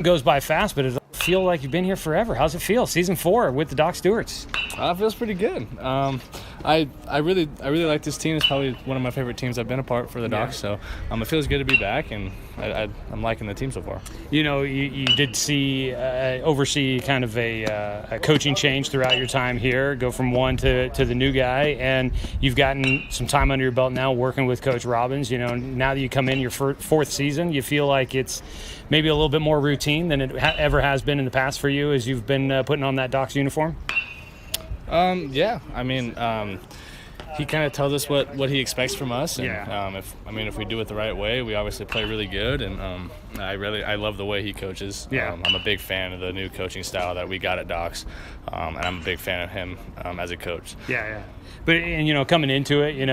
goes by fast, but it feel like you've been here forever. How's it feel? Season 4 with the Doc Stewarts. It feels pretty good. I really like this team. It's probably one of my favorite teams I've been a part for the Docs. So it feels good to be back, and I'm liking the team so far. You know, you did oversee kind of a coaching change throughout your time here, go from one to the new guy, and you've gotten some time under your belt now working with Coach Robbins. You know, now that you come in your fourth season, you feel like it's maybe a little bit more routine than it ever has been in the past for you as you've been putting on that Docs uniform? Yeah, I mean, he kind of tells us what he expects from us, and if we do it the right way, we obviously play really good, and I love the way he coaches. Yeah. I'm a big fan of the new coaching style that we got at Docs, and I'm a big fan of him as a coach. Yeah. But, and, you know, coming into it, you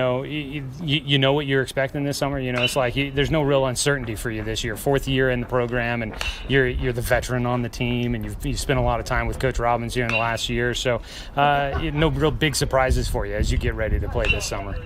know what you're expecting this summer. You know, it's like there's no real uncertainty for you this year. Fourth year in the program, and you're the veteran on the team, and you've spent a lot of time with Coach Robbins here in the last year. So no real big surprises for you as you get ready to play this summer.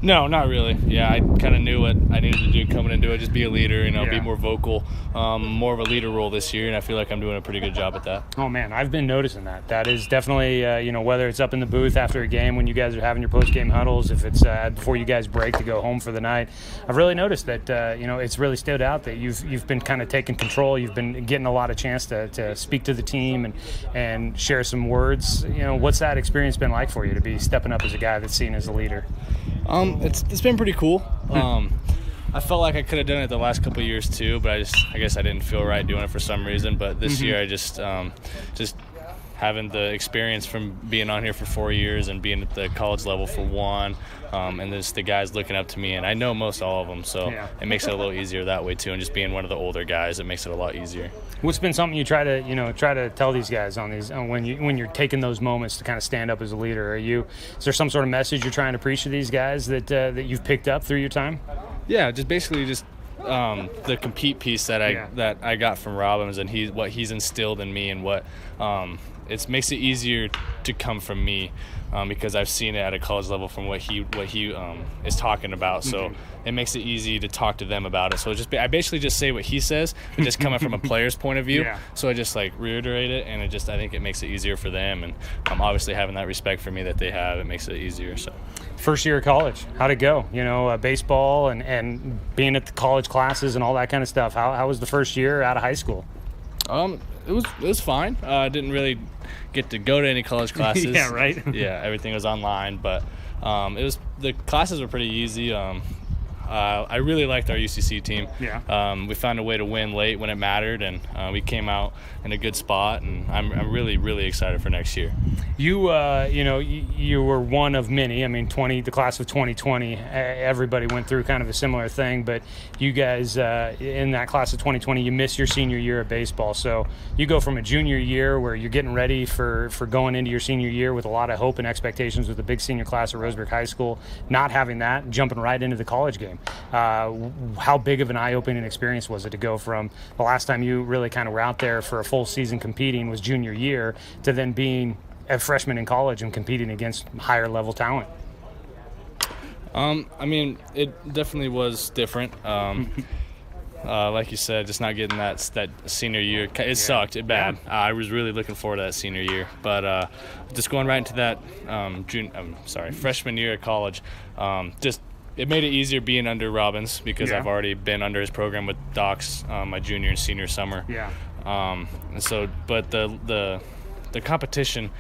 No, not really. Yeah, I kind of knew what I needed to do coming into it, just be a leader, be more vocal, more of a leader role this year, and I feel like I'm doing a pretty good job at that. Oh, man, I've been noticing that. That is definitely, whether it's up in the booth after a game when you guys are having your post-game huddles, if it's before you guys break to go home for the night, I've really noticed that, it's really stood out that you've been kind of taking control. You've been getting a lot of chance to speak to the team and share some words. You know, what's that experience been like for you to be stepping up as a guy that's seen as a leader? It's been pretty cool. I felt like I could have done it the last couple of years too, but I guess I didn't feel right doing it for some reason. But this year, I just having the experience from being on here for 4 years and being at the college level for one, and just the guys looking up to me, and I know most all of them, so it makes it a little easier that way too. And just being one of the older guys, it makes it a lot easier. What's been something you try to tell these guys on these when you're taking those moments to kind of stand up as a leader? Is there some sort of message you're trying to preach to these guys that you've picked up through your time? Yeah, just basically the compete piece that I got from Robbins, and what he's instilled in me, and what it makes it easier to come from me, because I've seen it at a college level from what he is talking about. So it makes it easy to talk to them about it. So I basically just say what he says, but just coming from a player's point of view. Yeah. So I just reiterate it, and I think it makes it easier for them, and obviously having that respect for me that they have, it makes it easier. So. First year of college, how'd it go? Baseball and being at the college classes and all that kind of stuff. How was the first year out of high school? It was fine. I didn't really get to go to any college classes. Yeah, right. Yeah, everything was online, but the classes were pretty easy. I really liked our UCC team. Yeah. We found a way to win late when it mattered, and we came out in a good spot, and I'm really, really excited for next year. You were one of many. I mean, the class of 2020, everybody went through kind of a similar thing, but you guys in that class of 2020, you missed your senior year of baseball. So you go from a junior year where you're getting ready for going into your senior year with a lot of hope and expectations with the big senior class at Roseburg High School, not having that, jumping right into the college game. How big of an eye-opening experience was it to go from the last time you really kind of were out there for a full season competing was junior year to then being a freshman in college and competing against higher level talent? I mean, it definitely was different. Like you said, just not getting that senior year. It sucked. It bad. I was really looking forward to that senior year, but just going right into that freshman year at college, it made it easier being under Robbins because I've already been under his program with Docs my junior and senior summer. Yeah. And so, but the competition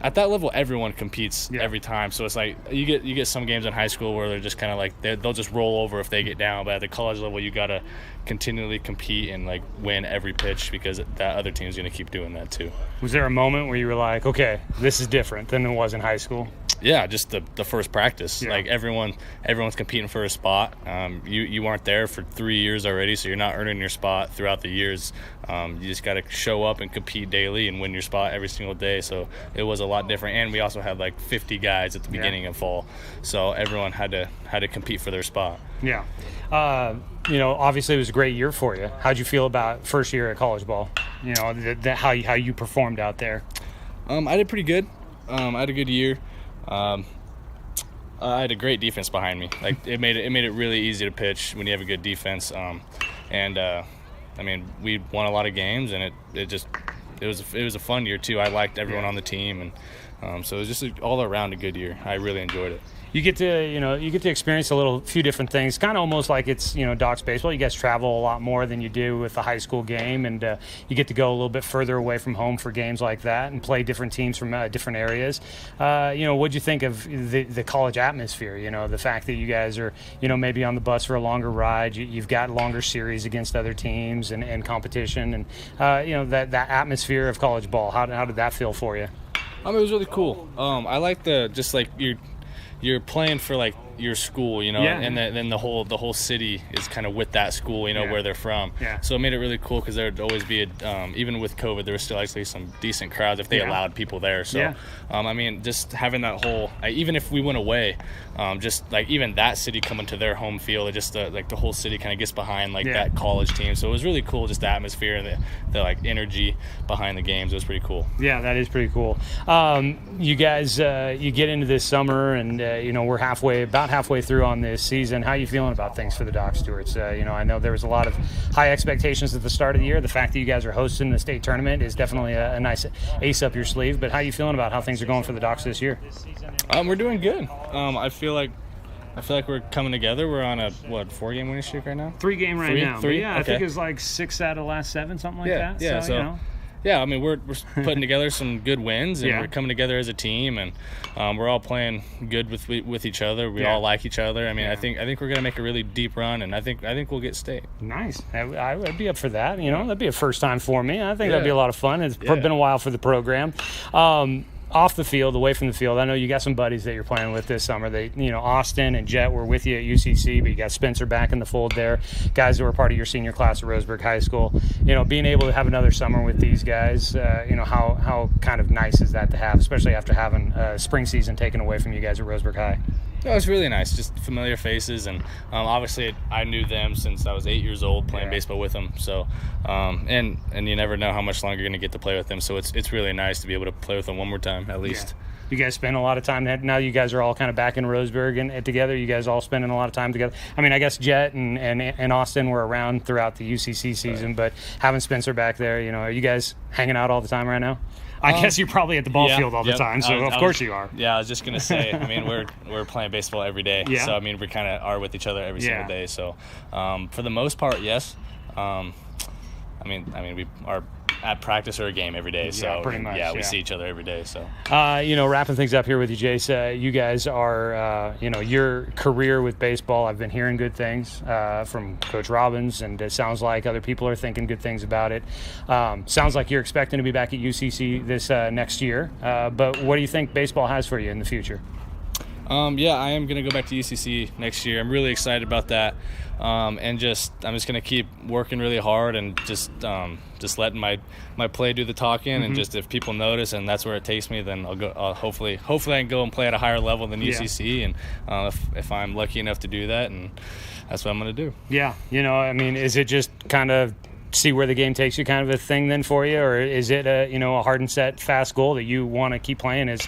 at that level, everyone competes every time. So it's like you get some games in high school where they're just kind of like they'll just roll over if they get down. But at the college level, you gotta continually compete and win every pitch because that other team's gonna keep doing that too. Was there a moment where you were like, okay, this is different than it was in high school? Yeah, just the first practice. Yeah. Everyone's competing for a spot. You weren't there for 3 years already, so you're not earning your spot throughout the years. You just got to show up and compete daily and win your spot every single day. So it was a lot different. And we also had 50 guys at the beginning of fall, so everyone had to compete for their spot. Yeah. Obviously it was a great year for you. How'd you feel about first year at college ball? How you performed out there? I did pretty good. I had a good year. I had a great defense behind me. It made it really easy to pitch when you have a good defense. I mean, we won a lot of games, and it was a fun year too. I liked everyone on the team, and so it was just all around a good year. I really enjoyed it. You get to experience a few different things, kind of almost like it's Docs baseball. You guys travel a lot more than you do with the high school game, and you get to go a little bit further away from home for games like that and play different teams from different areas. What'd you think of the college atmosphere? The fact that you guys are maybe on the bus for a longer ride. You've got longer series against other teams and competition, and that atmosphere of college ball. How did that feel for you? It was really cool. I like you're playing for like your school, and then the whole city is kind of with that school, where they're from. Yeah. So it made it really cool because there would always be even with COVID, there was still actually some decent crowds if they allowed people there. So, just having that whole, even if we went away, just like even that city coming to their home field, it just like the whole city kind of gets behind that college team. So it was really cool, just the atmosphere and the like energy behind the games. It was pretty cool. Yeah, that is pretty cool. You guys, you get into this summer, and we're about halfway through on this season. How are you feeling about things for the Doc Stewarts? I know there was a lot of high expectations at the start of the year. The fact that you guys are hosting the state tournament is definitely a nice ace up your sleeve. But how are you feeling about how things are going for the Docs this year? We're doing good. I feel like we're coming together. We're on a 4-game winning streak right now. 3-game right now. Three? Yeah, okay. I think it's like 6 out of the last 7, something like that. Yeah. So yeah, I mean, we're putting together some good wins, and we're coming together as a team, and we're all playing good with each other. We all like each other. I mean, I think we're gonna make a really deep run, and I think we'll get state. Nice. I would be up for that. That'd be a first time for me. I think that'd be a lot of fun. It's been a while for the program. Off the field, away from the field, I know you got some buddies that you're playing with this summer. Austin and Jet were with you at UCC, but you got Spencer back in the fold there. Guys that were part of your senior class at Roseburg High School. Being able to have another summer with these guys, how kind of nice is that to have, especially after having spring season taken away from you guys at Roseburg High? It was really nice, just familiar faces, and obviously I knew them since I was 8 years old playing baseball with them. So, and you never know how much longer you're going to get to play with them. So it's really nice to be able to play with them one more time at least. Yeah. You guys spend a lot of time. Now you guys are all kind of back in Roseburg and together. You guys all spending a lot of time together. I mean, I guess Jet and Austin were around throughout the UCC season, but having Spencer back there, are you guys hanging out all the time right now? I guess you're probably at the ball field all the time, so of course you are. Yeah, I was just going to say, I mean, we're playing baseball every day. Yeah. So, I mean, we kind of are with each other every single day. So, for the most part, yes. I mean, we are at practice or a game every day. So, pretty much. Yeah, we see each other every day. So, wrapping things up here with you, Jace, you guys are, your career with baseball, I've been hearing good things from Coach Robbins, and it sounds like other people are thinking good things about it. Sounds like you're expecting to be back at UCC this next year. But what do you think baseball has for you in the future? I am going to go back to UCC next year. I'm really excited about that. I'm just going to keep working really hard and just letting my play do the talking, and just if people notice and that's where it takes me, then I'll go. Hopefully I can go and play at a higher level than UCC, and if I'm lucky enough to do that, and that's what I'm going to do. Yeah, I mean, is it just kind of see where the game takes you kind of a thing then for you, or is it a hard and set fast goal that you want to keep playing as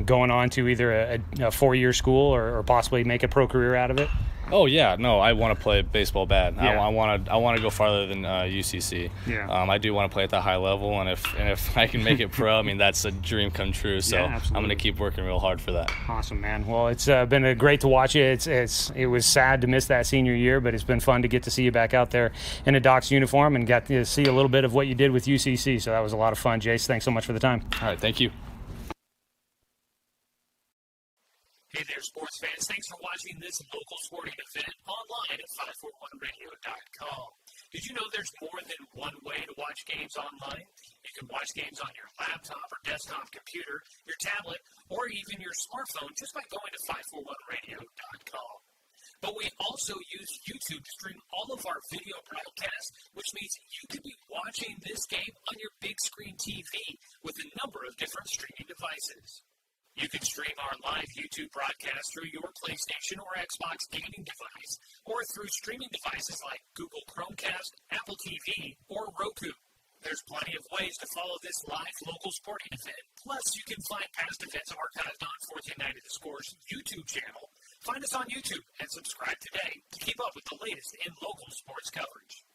going on to either a 4-year school or possibly make a pro career out of it? Oh yeah, no, I want to play baseball bad. Yeah. I want to go farther than UCC. Yeah. I do want to play at that high level, and if I can make it pro, I mean that's a dream come true. So I'm going to keep working real hard for that. Awesome, man. Well, it's been great to watch you. It was sad to miss that senior year, but it's been fun to get to see you back out there in a Docs uniform and got to see a little bit of what you did with UCC. So that was a lot of fun. Jace, thanks so much for the time. All right, thank you. Hey there, sports fans. Thanks for watching this local sporting event online at 541radio.com. Did you know there's more than one way to watch games online? You can watch games on your laptop or desktop computer, your tablet, or even your smartphone just by going to 541radio.com. But we also use YouTube to stream all of our video broadcasts, which means you could be watching this game on your big screen TV with a number of different streaming devices. You can stream our live YouTube broadcast through your PlayStation or Xbox gaming device, or through streaming devices like Google Chromecast, Apple TV, or Roku. There's plenty of ways to follow this live local sporting event. Plus, you can find past events archived on 1490 The Score's YouTube channel. Find us on YouTube and subscribe today to keep up with the latest in local sports coverage.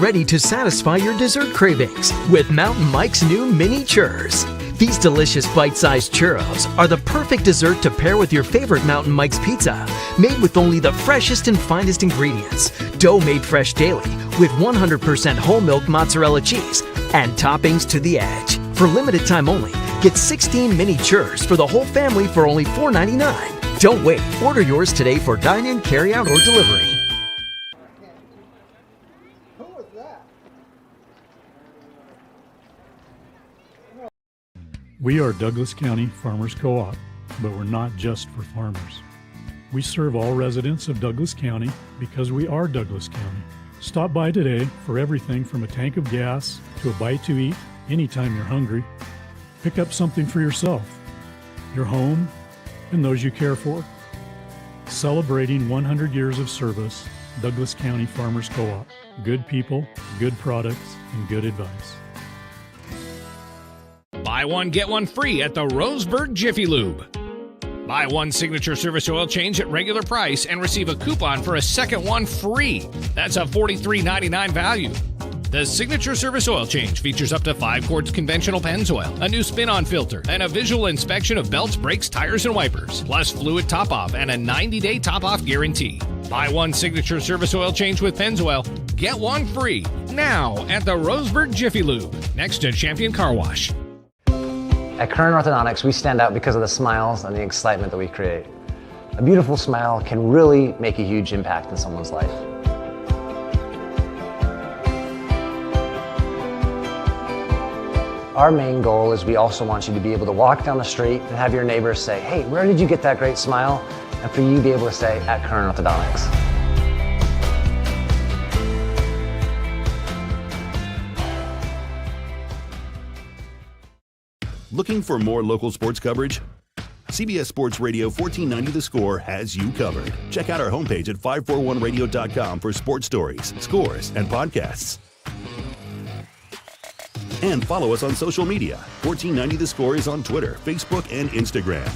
ready to satisfy your dessert cravings with Mountain Mike's new mini churros. These delicious bite-sized churros are the perfect dessert to pair with your favorite Mountain Mike's pizza, made with only the freshest and finest ingredients, dough made fresh daily with 100% whole milk mozzarella cheese, and toppings to the edge. For limited time only, get 16 mini churros for the whole family for only $4.99. Don't wait. Order yours today for dine-in, carry-out, or delivery. We are Douglas County Farmers Co-op, but we're not just for farmers. We serve all residents of Douglas County because we are Douglas County. Stop by today for everything from a tank of gas to a bite to eat anytime you're hungry. Pick up something for yourself, your home, and those you care for. Celebrating 100 years of service, Douglas County Farmers Co-op. Good people, good products, and good advice. Buy one, get one free at the Roseburg Jiffy Lube. Buy one signature service oil change at regular price and receive a coupon for a second one free. That's a $43.99 value. The signature service oil change features up to 5 quarts conventional Pennzoil, a new spin-on filter, and a visual inspection of belts, brakes, tires, and wipers, plus fluid top-off and a 90-day top-off guarantee. Buy one signature service oil change with Pennzoil, get one free now at the Roseburg Jiffy Lube, next to Champion Car Wash. At Current Orthodontics, we stand out because of the smiles and the excitement that we create. A beautiful smile can really make a huge impact in someone's life. Our main goal is we also want you to be able to walk down the street and have your neighbors say, "Hey, where did you get that great smile?" And for you to be able to say, "At Current Orthodontics." Looking for more local sports coverage? CBS Sports Radio 1490 The Score has you covered. Check out our homepage at 541radio.com for sports stories, scores, and podcasts. And follow us on social media. 1490 The Score is on Twitter, Facebook, and Instagram.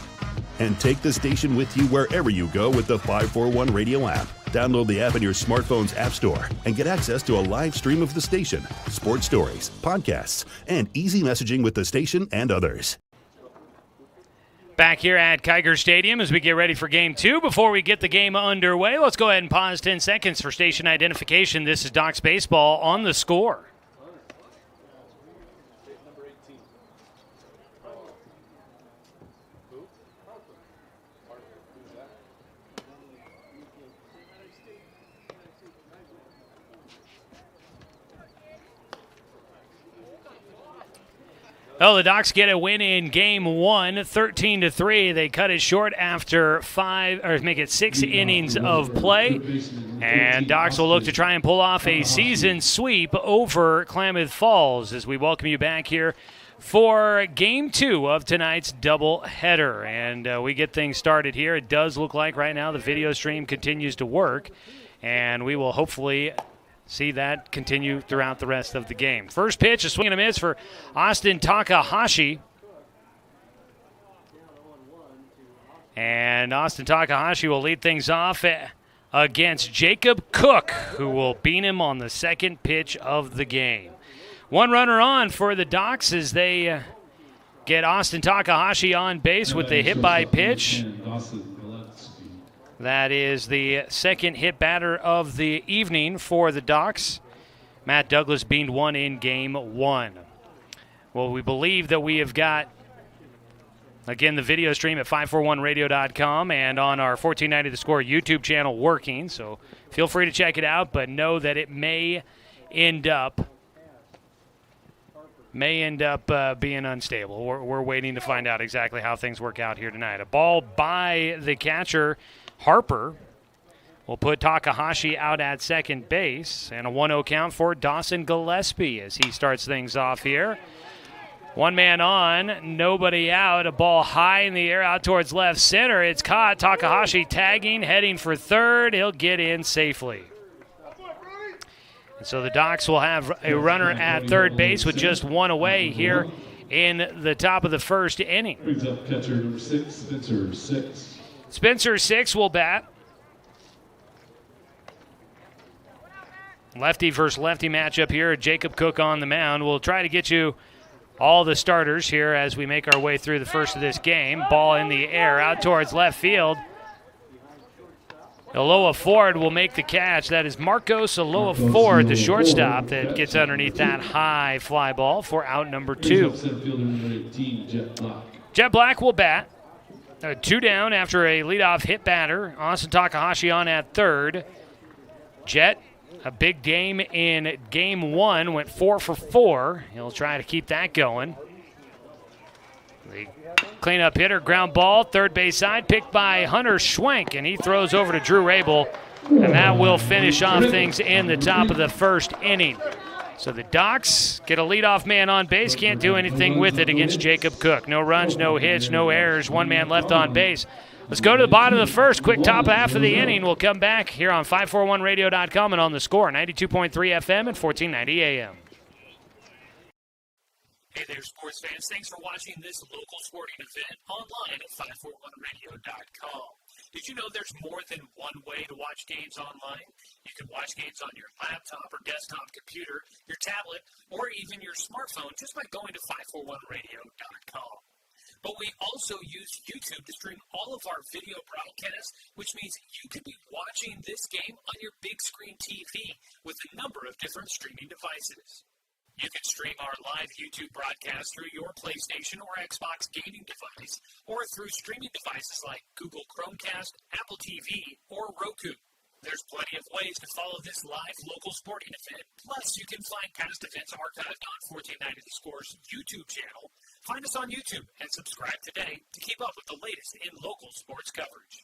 And take the station with you wherever you go with the 541 Radio app. Download the app in your smartphone's app store and get access to a live stream of the station, sports stories, podcasts, and easy messaging with the station and others. Back here at Kiger Stadium as we get ready for Game 2. Before we get the game underway, let's go ahead and pause 10 seconds for station identification. This is Docs Baseball on The Score. Oh, the Docs get a win in Game 1, 13-3. They cut it short after make it 6 innings of play. And Docs will look to try and pull off a season sweep over Klamath Falls as we welcome you back here for Game 2 of tonight's doubleheader. And we get things started here. It does look like right now the video stream continues to work, and we will hopefully see that continue throughout the rest of the game. First pitch, a swing and a miss for Austin Takahashi. And Austin Takahashi will lead things off against Jacob Cook, who will beat him on the second pitch of the game. One runner on for the Docs as they get Austin Takahashi on base with the hit by pitch. That is the second hit batter of the evening for the Docs. Matt Douglas beamed one in Game 1. Well, we believe that we have got, again, the video stream at 541radio.com and on our 1490 The Score YouTube channel working, so feel free to check it out, but know that it may end up being unstable. We're waiting to find out exactly how things work out here tonight. A ball by the catcher, Harper, will put Takahashi out at second base, and a 1-0 count for Dawson Gillespie as he starts things off here. One man on, nobody out. A ball high in the air out towards left center. It's caught. Takahashi tagging, heading for third. He'll get in safely. And so the Docs will have a runner at third base with just one away here in the top of the first inning. Brings up catcher number 6, Spencer 6. Spencer 6 will bat. Lefty versus lefty matchup here. Jacob Cook on the mound. We'll try to get you all the starters here as we make our way through the first of this game. Ball in the air out towards left field. Aloha Ford will make the catch. That is Marcos Aloha Ford, the shortstop, that gets underneath that high fly ball for out number 2. Jet Black will bat. 2 down after a leadoff hit batter. Austin Takahashi on at third. Jet, a big game in game 1, went 4 for 4. He'll try to keep that going. The cleanup hitter, ground ball, third base side, picked by Hunter Schwenk, and he throws over to Drew Rabel, and that will finish off things in the top of the first inning. So the Docs get a leadoff man on base, can't do anything with it against Jacob Cook. No runs, no hits, no errors, 1 man left on base. Let's go to the bottom of the first. Quick top half of the inning. We'll come back here on 541radio.com and on the Score, 92.3 FM and 1490 AM. Hey there, sports fans. Thanks for watching this local sporting event online at 541radio.com. Did you know there's more than one way to watch games online? You can watch games on your laptop or desktop computer, your tablet, or even your smartphone just by going to 541radio.com. But we also use YouTube to stream all of our video broadcasts, which means you could be watching this game on your big screen TV with a number of different streaming devices. You can stream our live YouTube broadcast through your PlayStation or Xbox gaming device, or through streaming devices like Google Chromecast, Apple TV, or Roku. There's plenty of ways to follow this live local sporting event. Plus, you can find past events archived on 1490 The Score's YouTube channel. Find us on YouTube and subscribe today to keep up with the latest in local sports coverage.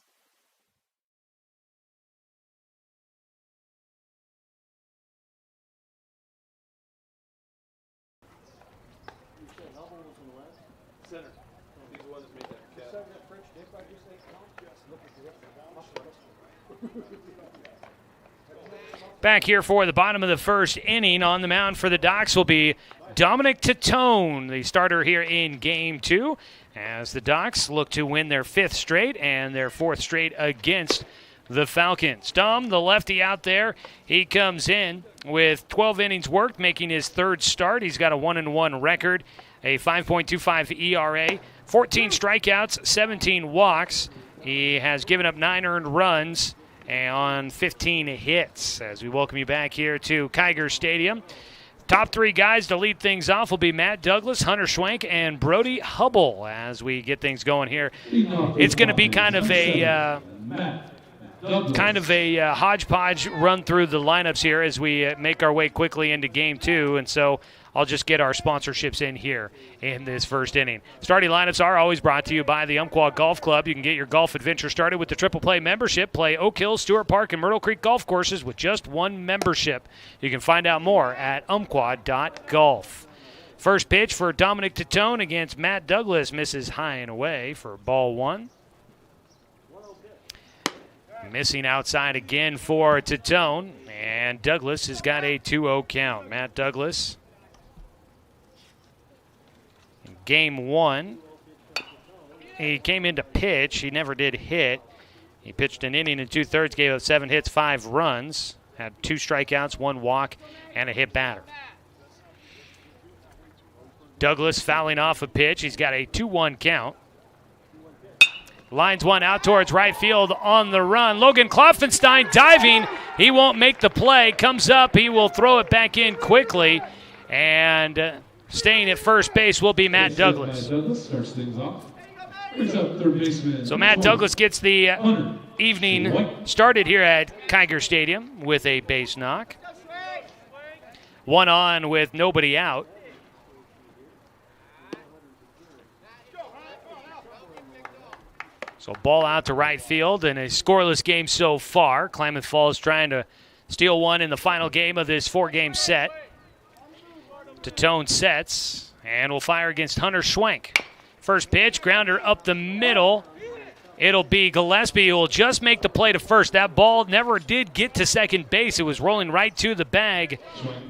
Back here for the bottom of the first inning. On the mound for the Docs will be Dominic Tatone, the starter here in Game 2, as the Docs look to win their 5th straight and their 4th straight against the Falcons. Dom, the lefty out there, he comes in with 12 innings worked, making his 3rd start. He's got a 1-1 record, a 5.25 ERA, 14 strikeouts, 17 walks. He has given up 9 earned runs on 15 hits. As we welcome you back here to Kiger Stadium. Top 3 guys to lead things off will be Matt Douglas, Hunter Schwenk, and Brody Hubble as we get things going here. It's going to be kind of a hodgepodge run through the lineups here as we make our way quickly into Game 2, and so I'll just get our sponsorships in here in this first inning. Starting lineups are always brought to you by the Umpqua Golf Club. You can get your golf adventure started with the Triple Play membership. Play Oak Hill, Stewart Park, and Myrtle Creek golf courses with just 1 membership. You can find out more at umpqua.golf. First pitch for Dominic Tatone against Matt Douglas misses high and away for ball 1. Missing outside again for Tatone, and Douglas has got a 2-0 count. Matt Douglas, in Game 1, he came in to pitch. He never did hit. He pitched an inning and 2/3, gave up 7 hits, 5 runs, had 2 strikeouts, 1 walk, and a hit batter. Douglas fouling off a pitch. He's got a 2-1 count. Lines one out towards right field on the run. Logan Kloffenstein diving. He won't make the play. Comes up. He will throw it back in quickly. And staying at first base will be Matt Douglas. So Matt Douglas gets the evening started here at Kiger Stadium with a base knock. 1 on with nobody out. So ball out to right field in a scoreless game so far. Klamath Falls trying to steal one in the final game of this 4-game set. Tatone sets and will fire against Hunter Schwenk. First pitch, grounder up the middle. It'll be Gillespie who will just make the play to first. That ball never did get to second base. It was rolling right to the bag,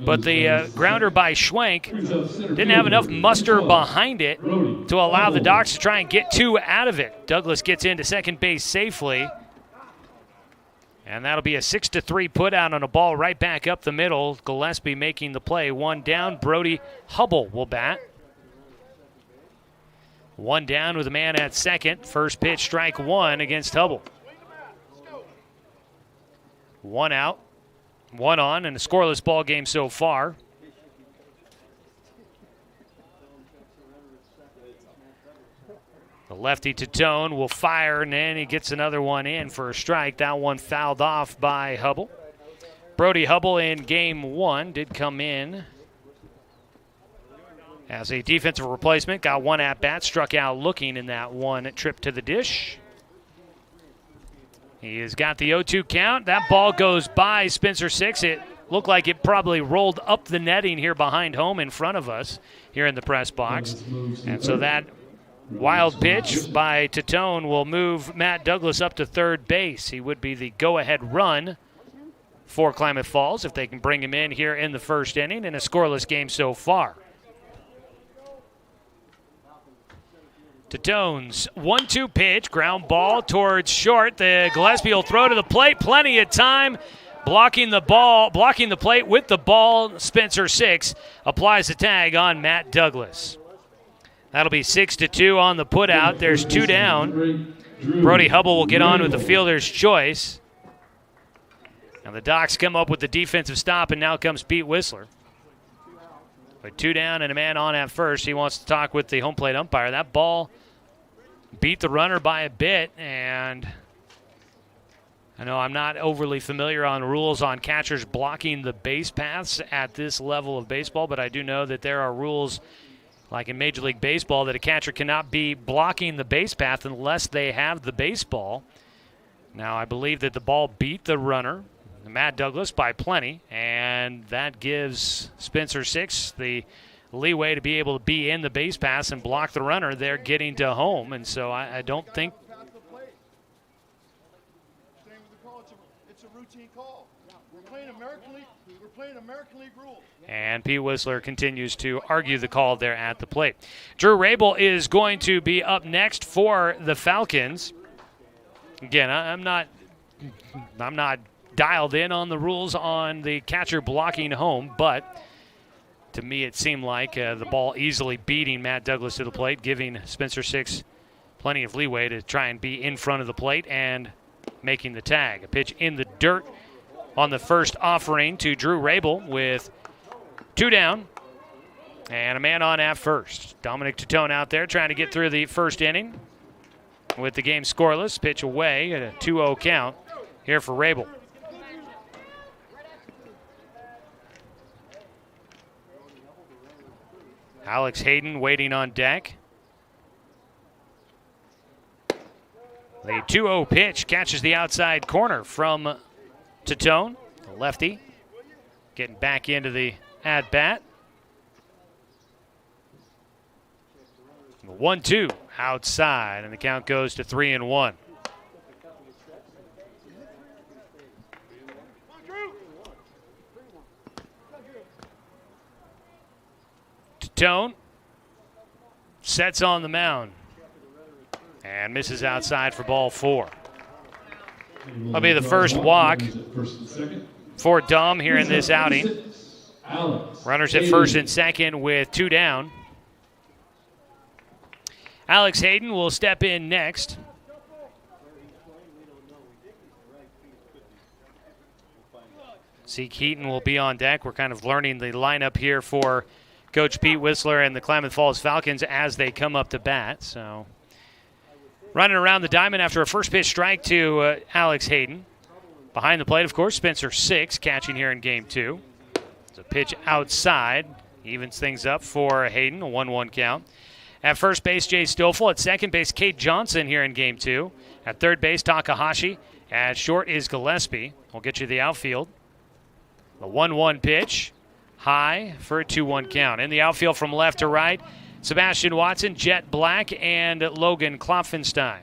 but the grounder by Schwenk didn't have enough muster behind it to allow the Docs to try and get 2 out of it. Douglas gets into second base safely. And that'll be a 6-3 put out on a ball right back up the middle. Gillespie making the play. One down. Brody Hubble will bat. One down with a man at second. First pitch, strike one against Hubble. One out, one on, and a scoreless ball game so far. The lefty Titone will fire, and then he gets another one in for a strike. That one fouled off by Hubble. Brody Hubble in game one did come in as a defensive replacement. Got one at-bat, struck out looking in that one trip to the dish. He has got the 0-2 count. That ball goes by Spencer Six. It looked like it probably rolled up the netting here behind home in front of us here in the press box. And so that wild pitch by Titone will move Matt Douglas up to third base. He would be the go-ahead run for Klamath Falls if they can bring him in here in the first inning in a scoreless game so far. Titone's 1-2 pitch, ground ball towards short. The Gillespie will throw to the plate, plenty of time. Blocking the plate with the ball. Spencer Six applies the tag on Matt Douglas. That'll be 6-2 on the putout. There's two down. Brody Hubble will get on with the fielder's choice. Now the Docs come up with the defensive stop, and now comes Pete Whistler. With two down and a man on at first, he wants to talk with the home plate umpire. That ball beat the runner by a bit, and I know I'm not overly familiar on rules on catchers blocking the base paths at this level of baseball, but I do know that there are rules like in Major League Baseball that a catcher cannot be blocking the base path unless they have the baseball. Now, I believe that the ball beat the runner, Matt Douglas, by plenty, and that gives Spencer Six the leeway to be able to be in the base pass and block the runner there getting to home. And so I don't think it's a routine call. We're playing American League rules. And Pete Whistler continues to argue the call there at the plate. Drew Rabel is going to be up next for the Falcons. Again, I'm not dialed in on the rules on the catcher blocking home, but to me it seemed like the ball easily beating Matt Douglas to the plate, giving Spencer Six plenty of leeway to try and be in front of the plate and making the tag. A pitch in the dirt on the first offering to Drew Rabel with two down and a man on at first. Dominic Titone out there trying to get through the first inning with the game scoreless. Pitch away at a 2-0 count here for Rabel. Alex Hayden waiting on deck. The 2-0 pitch catches the outside corner from Titone, the lefty, getting back into the at-bat. 1-2 outside, and the count goes to 3-1. Titone sets on the mound and misses outside for ball four. That'll be the first walk for Dom here in this outing. Runners at first and second with two down. Alex Hayden will step in next. Zeke Heaton will be on deck. We're kind of learning the lineup here for Coach Pete Whistler and the Klamath Falls Falcons as they come up to bat. So running around the diamond after a first pitch strike to Alex Hayden. Behind the plate, of course, Spencer Six catching here in game two. It's a pitch outside. Evens things up for Hayden, a 1-1 count. At first base, Jay Stoffel. At second base, Kate Johnson here in game two. At third base, Takahashi. At short is Gillespie. We'll get you the outfield. The 1-1 pitch, high for a 2-1 count. In the outfield from left to right, Sebastian Watson, Jet Black, and Logan Klopfenstein.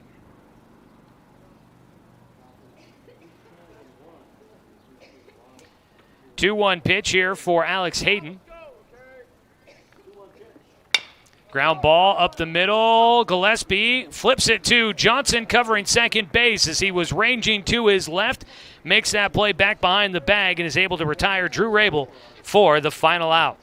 Two-one pitch here for Alex Hayden. Ground ball up the middle. Gillespie flips it to Johnson covering second base as he was ranging to his left. makes that play back behind the bag and is able to retire Drew Rabel for the final out.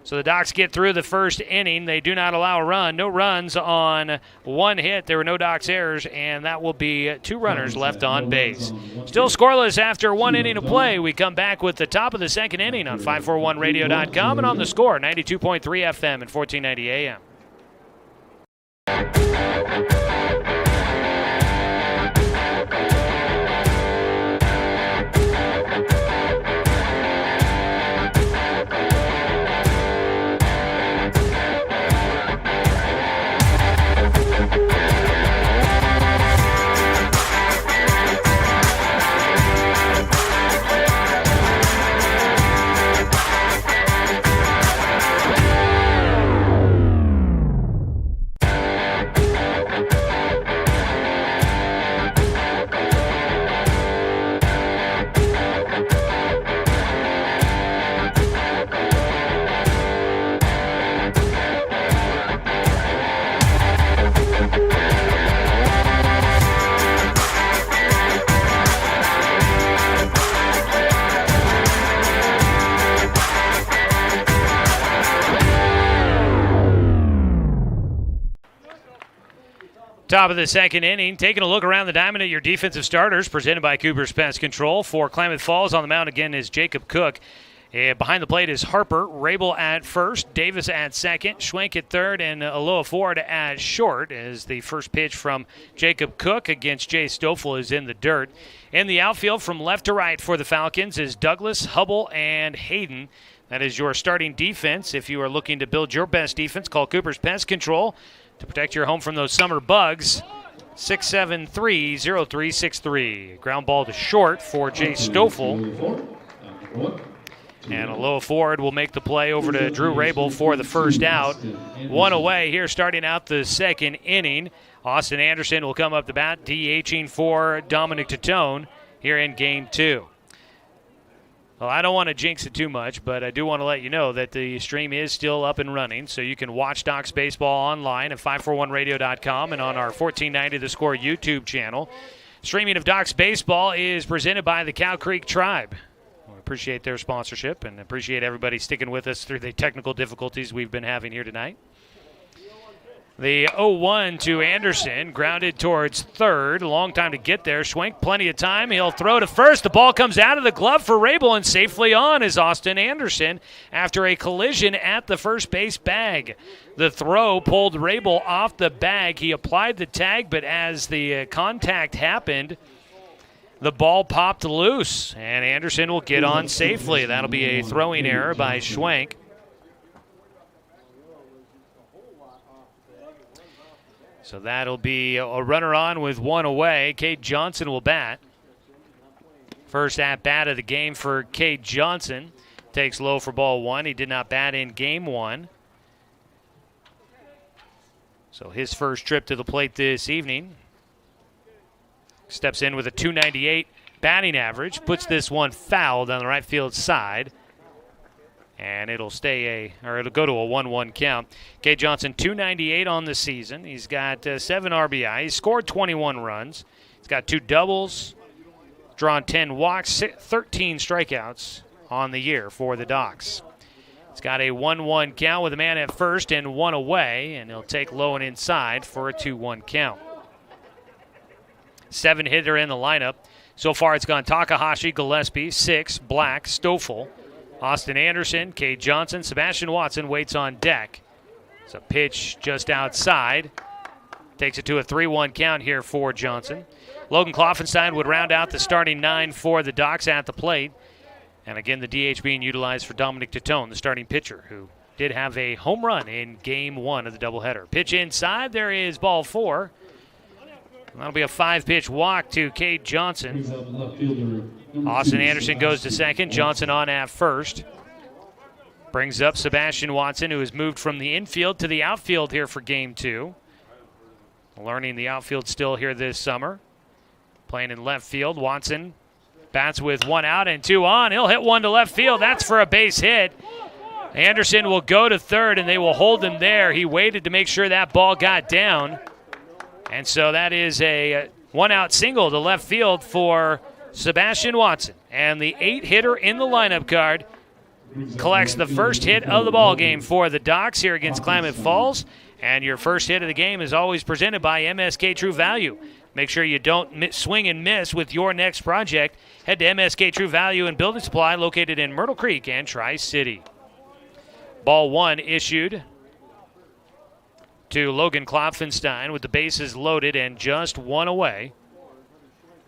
So the Docs get through the first inning. They do not allow a run. No runs on one hit. There were no Docs errors, and that will be 2 runners left on base. Still scoreless after 1 inning of play. We come back with the top of the second inning on 541radio.com and on the Score, 92.3 FM and 1490 AM. Top of the second inning, taking a look around the diamond at your defensive starters, presented by Cooper's Pest Control. For Klamath Falls, on the mound again is Jacob Cook. Behind the plate is Harper, Rabel at first, Davis at second, Schwenk at third, and Aloha Ford at short, as the first pitch from Jacob Cook against Jay Stoffel is in the dirt. In the outfield, from left to right for the Falcons, is Douglas, Hubble, and Hayden. That is your starting defense. If you are looking to build your best defense, call Cooper's Pest Control to protect your home from those summer bugs. 673-0363. Ground ball to short for Jay Stoffel. And Aloha Ford will make the play over to Drew Rabel for the first out. 1 away here starting out the second inning. Austin Anderson will come up to bat, DHing for Dominic Tatone here in Game 2. Well, I don't want to jinx it too much, but I do want to let you know that the stream is still up and running, so you can watch Docs Baseball online at 541radio.com and on our 1490 The Score YouTube channel. Streaming of Docs Baseball is presented by the Cow Creek Tribe. We appreciate their sponsorship and appreciate everybody sticking with us through the technical difficulties we've been having here tonight. The 0-1 to Anderson, grounded towards third. A long time to get there. Schwenk, plenty of time. He'll throw to first. The ball comes out of the glove for Rabel, and safely on is Austin Anderson after a collision at the first base bag. The throw pulled Rabel off the bag. He applied the tag, but as the contact happened, the ball popped loose, and Anderson will get on safely. That'll be a throwing error by Schwenk. So that'll be a runner on with 1 away. Cade Johnson will bat. First at-bat of the game for Cade Johnson. Takes low for ball 1. He did not bat in Game 1. So his first trip to the plate this evening. Steps in with a .298 batting average. Puts this one foul down the right field side. And it'll it'll go to a 1-1 count. Cade Johnson, .298 on the season. He's got 7 RBI. He's scored 21 runs. He's got 2 doubles, drawn 10 walks, 13 strikeouts on the year for the Docs. He's got a 1-1 count with a man at first and 1 away, and he'll take low and inside for a 2-1 count. 7-hitter in the lineup. So far it's gone Takahashi, Gillespie, Six, Black, Stoffel, Austin Anderson, Cade Johnson, Sebastian Watson waits on deck. It's a pitch just outside. Takes it to a 3-1 count here for Johnson. Logan Kloffenstein would round out the starting 9 for the Docs at the plate. And again, the DH being utilized for Dominic Tatone, the starting pitcher, who did have a home run in Game 1 of the doubleheader. Pitch inside. There is ball 4. That'll be a 5-pitch walk to Cade Johnson. Austin Anderson goes to second. Johnson on at first. Brings up Sebastian Watson, who has moved from the infield to the outfield here for Game 2. Learning the outfield still here this summer. Playing in left field. Watson bats with 1 out and 2 on. He'll hit 1 to left field. That's for a base hit. Anderson will go to third, and they will hold him there. He waited to make sure that ball got down. And so that is a 1-out single to left field for Sebastian Watson. And the 8-hitter in the lineup card collects the first hit of the ball game for the Docs here against Klamath Falls. And your first hit of the game is always presented by MSK True Value. Make sure you don't swing and miss with your next project. Head to MSK True Value and Building Supply located in Myrtle Creek and Tri-City. Ball one issued to Logan Klopfenstein with the bases loaded and just one away.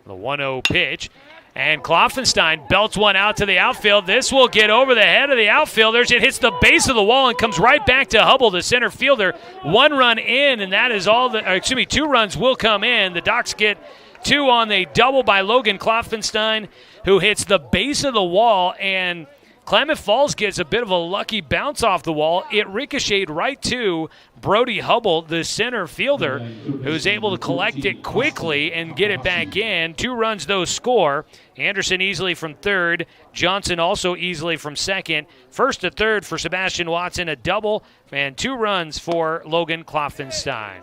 The 1-0 pitch. And Klopfenstein belts one out to the outfield. This will get over the head of the outfielders. It hits the base of the wall and comes right back to Hubble, the center fielder. 1 run in, and that is all. 2 runs will come in. The Docs get 2 on the double by Logan Klopfenstein, who hits the base of the wall, and Klamath Falls gets a bit of a lucky bounce off the wall. It ricocheted right to Brody Hubble, the center fielder, who's able to collect it quickly and get it back in. 2 runs, though, score. Anderson easily from third. Johnson also easily from second. First to third for Sebastian Watson, a double, and 2 runs for Logan Klopfenstein.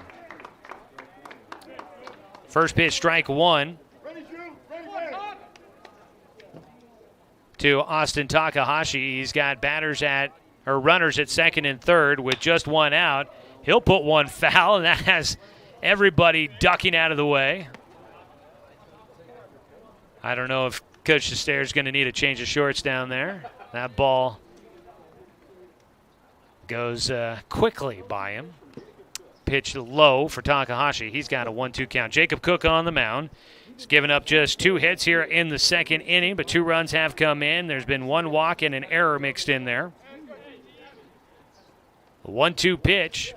First pitch, strike 1. To Austin Takahashi. He's got runners at second and third with just 1 out. He'll put 1 foul, and that has everybody ducking out of the way. I don't know if Coach Sestair is going to need a change of shorts down there. That ball goes quickly by him. Pitch low for Takahashi. He's got a 1-2 count. Jacob Cook on the mound. He's given up just 2 hits here in the second inning, but 2 runs have come in. There's been 1 walk and an error mixed in there. A 1-2 pitch.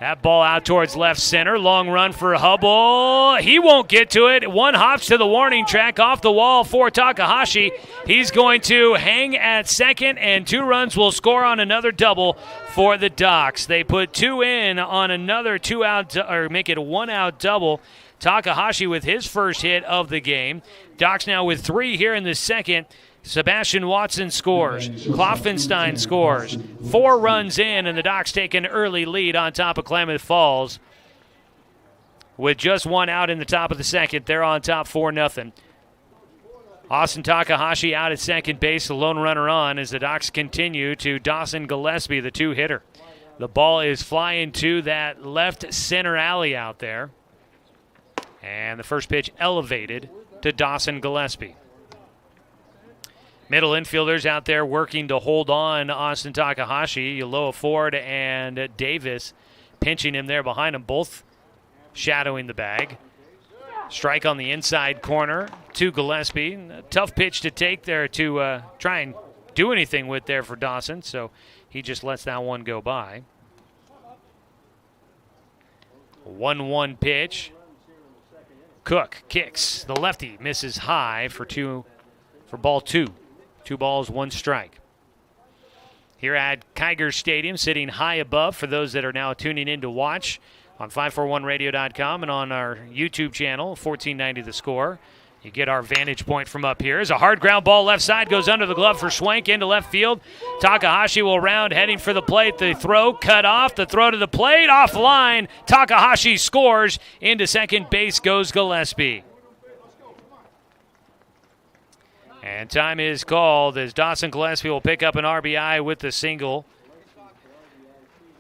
That ball out towards left center. Long run for Hubble. He won't get to it. 1 hops to the warning track off the wall for Takahashi. He's going to hang at second, and 2 runs will score on another double for the Docs. They put 2 in on another 2-out, or make it a 1-out double. Takahashi with his first hit of the game. Docs now with 3 here in the second. Sebastian Watson scores. Klopfenstein scores. 4 runs in, and the Docs take an early lead on top of Klamath Falls. With just 1 out in the top of the second, they're on top 4-0. Austin Takahashi out at second base, the lone runner on as the Docs continue to Dawson Gillespie, the 2-hitter. The ball is flying to that left center alley out there. And the first pitch elevated to Dawson Gillespie. Middle infielders out there working to hold on Austin Takahashi. Uloa Ford and Davis pinching him there behind him, both shadowing the bag. Strike on the inside corner to Gillespie. A tough pitch to take there to try and do anything with there for Dawson, so he just lets that one go by. 1-1 pitch. Cook kicks. The lefty misses high for ball 2. 2 balls, 1 strike. Here at Kiger Stadium, sitting high above for those that are now tuning in to watch on 541radio.com and on our YouTube channel, 1490 The Score. You get our vantage point from up here. As a hard ground ball left side goes under the glove for Schwenk into left field. Takahashi will round, heading for the plate. The throw cut off. The throw to the plate, offline. Takahashi scores. Into second base goes Gillespie. And time is called as Dawson Gillespie will pick up an RBI with the single.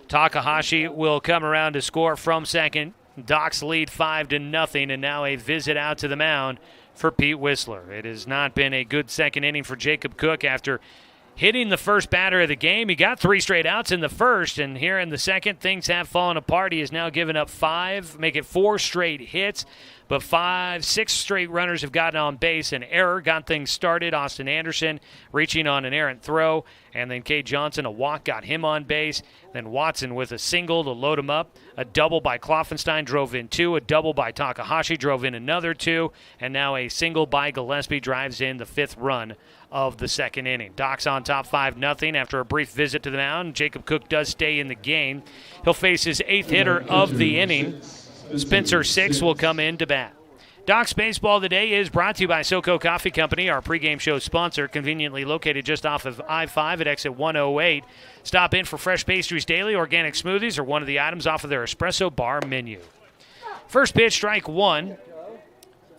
Takahashi will come around to score from second. Docs lead 5-0, and now a visit out to the mound for Pete Whistler. It has not been a good second inning for Jacob Cook after hitting the first batter of the game. He got 3 straight outs in the first, and here in the second, things have fallen apart. He has now given up 5, make it 4 straight hits, but 6 straight runners have gotten on base. An error got things started. Austin Anderson reaching on an errant throw, and then Cade Johnson, a walk, got him on base. Then Watson with a single to load him up. A double by Klopfenstein drove in 2. A double by Takahashi drove in another 2. And now a single by Gillespie drives in the 5th run of the second inning. Docs on top 5-0 after a brief visit to the mound. Jacob Cook does stay in the game. He'll face his 8th hitter of the inning. Spencer 6 will come in to bat. Docs Baseball today is brought to you by SoCo Coffee Company, our pregame show sponsor, conveniently located just off of I-5 at exit 108. Stop in for fresh pastries daily, organic smoothies, or one of the items off of their espresso bar menu. First pitch, strike 1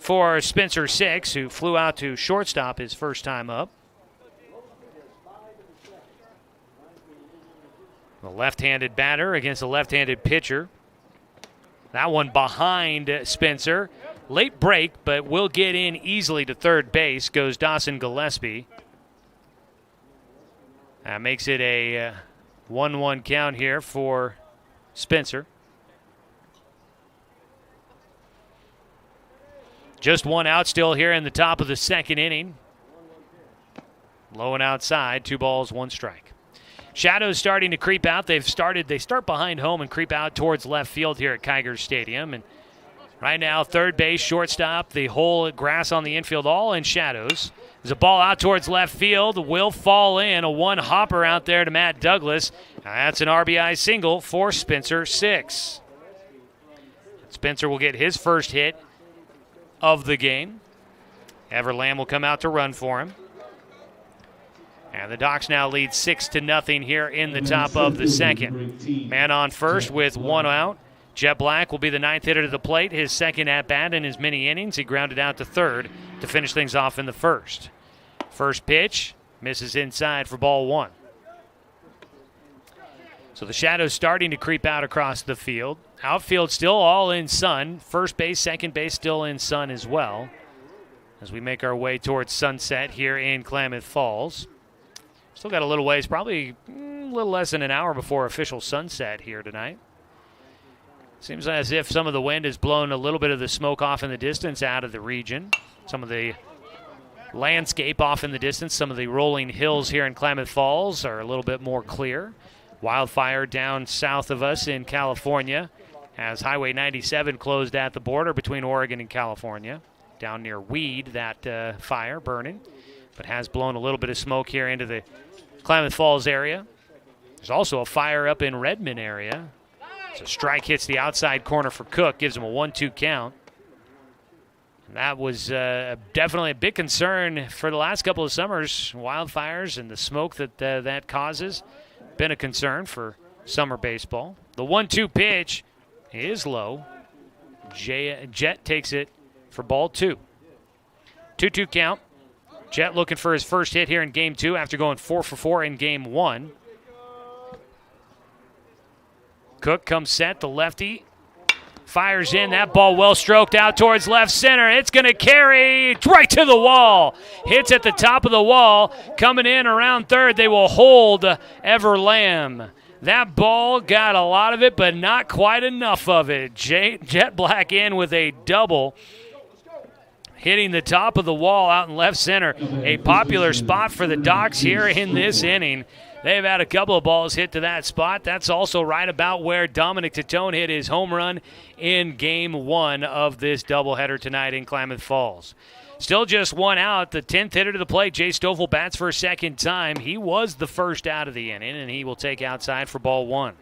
for Spencer Six, who flew out to shortstop his first time up. The left-handed batter against a left-handed pitcher. That one behind Spencer. Late break, but will get in easily to third base, goes Dawson Gillespie. That makes it a 1-1 count here for Spencer. Just one out still here in the top of the second inning. Low and outside, 2 balls, 1 strike. Shadows starting to creep out. They start behind home and creep out towards left field here at Kiger Stadium. And right now, third base, shortstop, the whole grass on the infield, all in shadows. There's a ball out towards left field. Will fall in. A one-hopper out there to Matt Douglas. That's an RBI single for Spencer Six. Spencer will get his first hit of the game. Everlamb will come out to run for him. And the Docs now lead 6-0 here in the top of the second. Man on first with 1 out. Jet Black will be the 9th hitter to the plate. His second at-bat in his many innings. He grounded out to third to finish things off in the first. First pitch misses inside for ball 1. So the shadows starting to creep out across the field. Outfield still all in sun. First base, second base still in sun as well, as we make our way towards sunset here in Klamath Falls. Still got a little ways, probably a little less than an hour before official sunset here tonight. Seems as if some of the wind has blown a little bit of the smoke off in the distance out of the region. Some of the landscape off in the distance. Some of the rolling hills here in Klamath Falls are a little bit more clear. Wildfire down south of us in California as Highway 97 closed at the border between Oregon and California. Down near Weed, that fire burning, but has blown a little bit of smoke here into the Klamath Falls area. There's also a fire up in Redmond area. So strike hits the outside corner for Cook, gives him a 1-2 count. And that was definitely a big concern for the last couple of summers. Wildfires and the smoke that causes been a concern for summer baseball. The 1-2 pitch is low. Jet takes it for ball 2. 2-2 count. Jet looking for his first hit here in game 2 after going 4 for 4 in game 1. Cook comes set, the lefty fires in. That ball well stroked out towards left center. It's going to carry right to the wall. Hits at the top of the wall. Coming in around third, they will hold Everlamb. That ball got a lot of it, but not quite enough of it. Jet Black in with a double, hitting the top of the wall out in left center. A popular spot for the Docs here in this inning. They've had a couple of balls hit to that spot. That's also right about where Dominic Titone hit his home run in game 1 of this doubleheader tonight in Klamath Falls. Still just 1 out. The 10th hitter to the plate, Jay Stoffel, bats for a second time. He was the first out of the inning, and he will take outside for ball 1.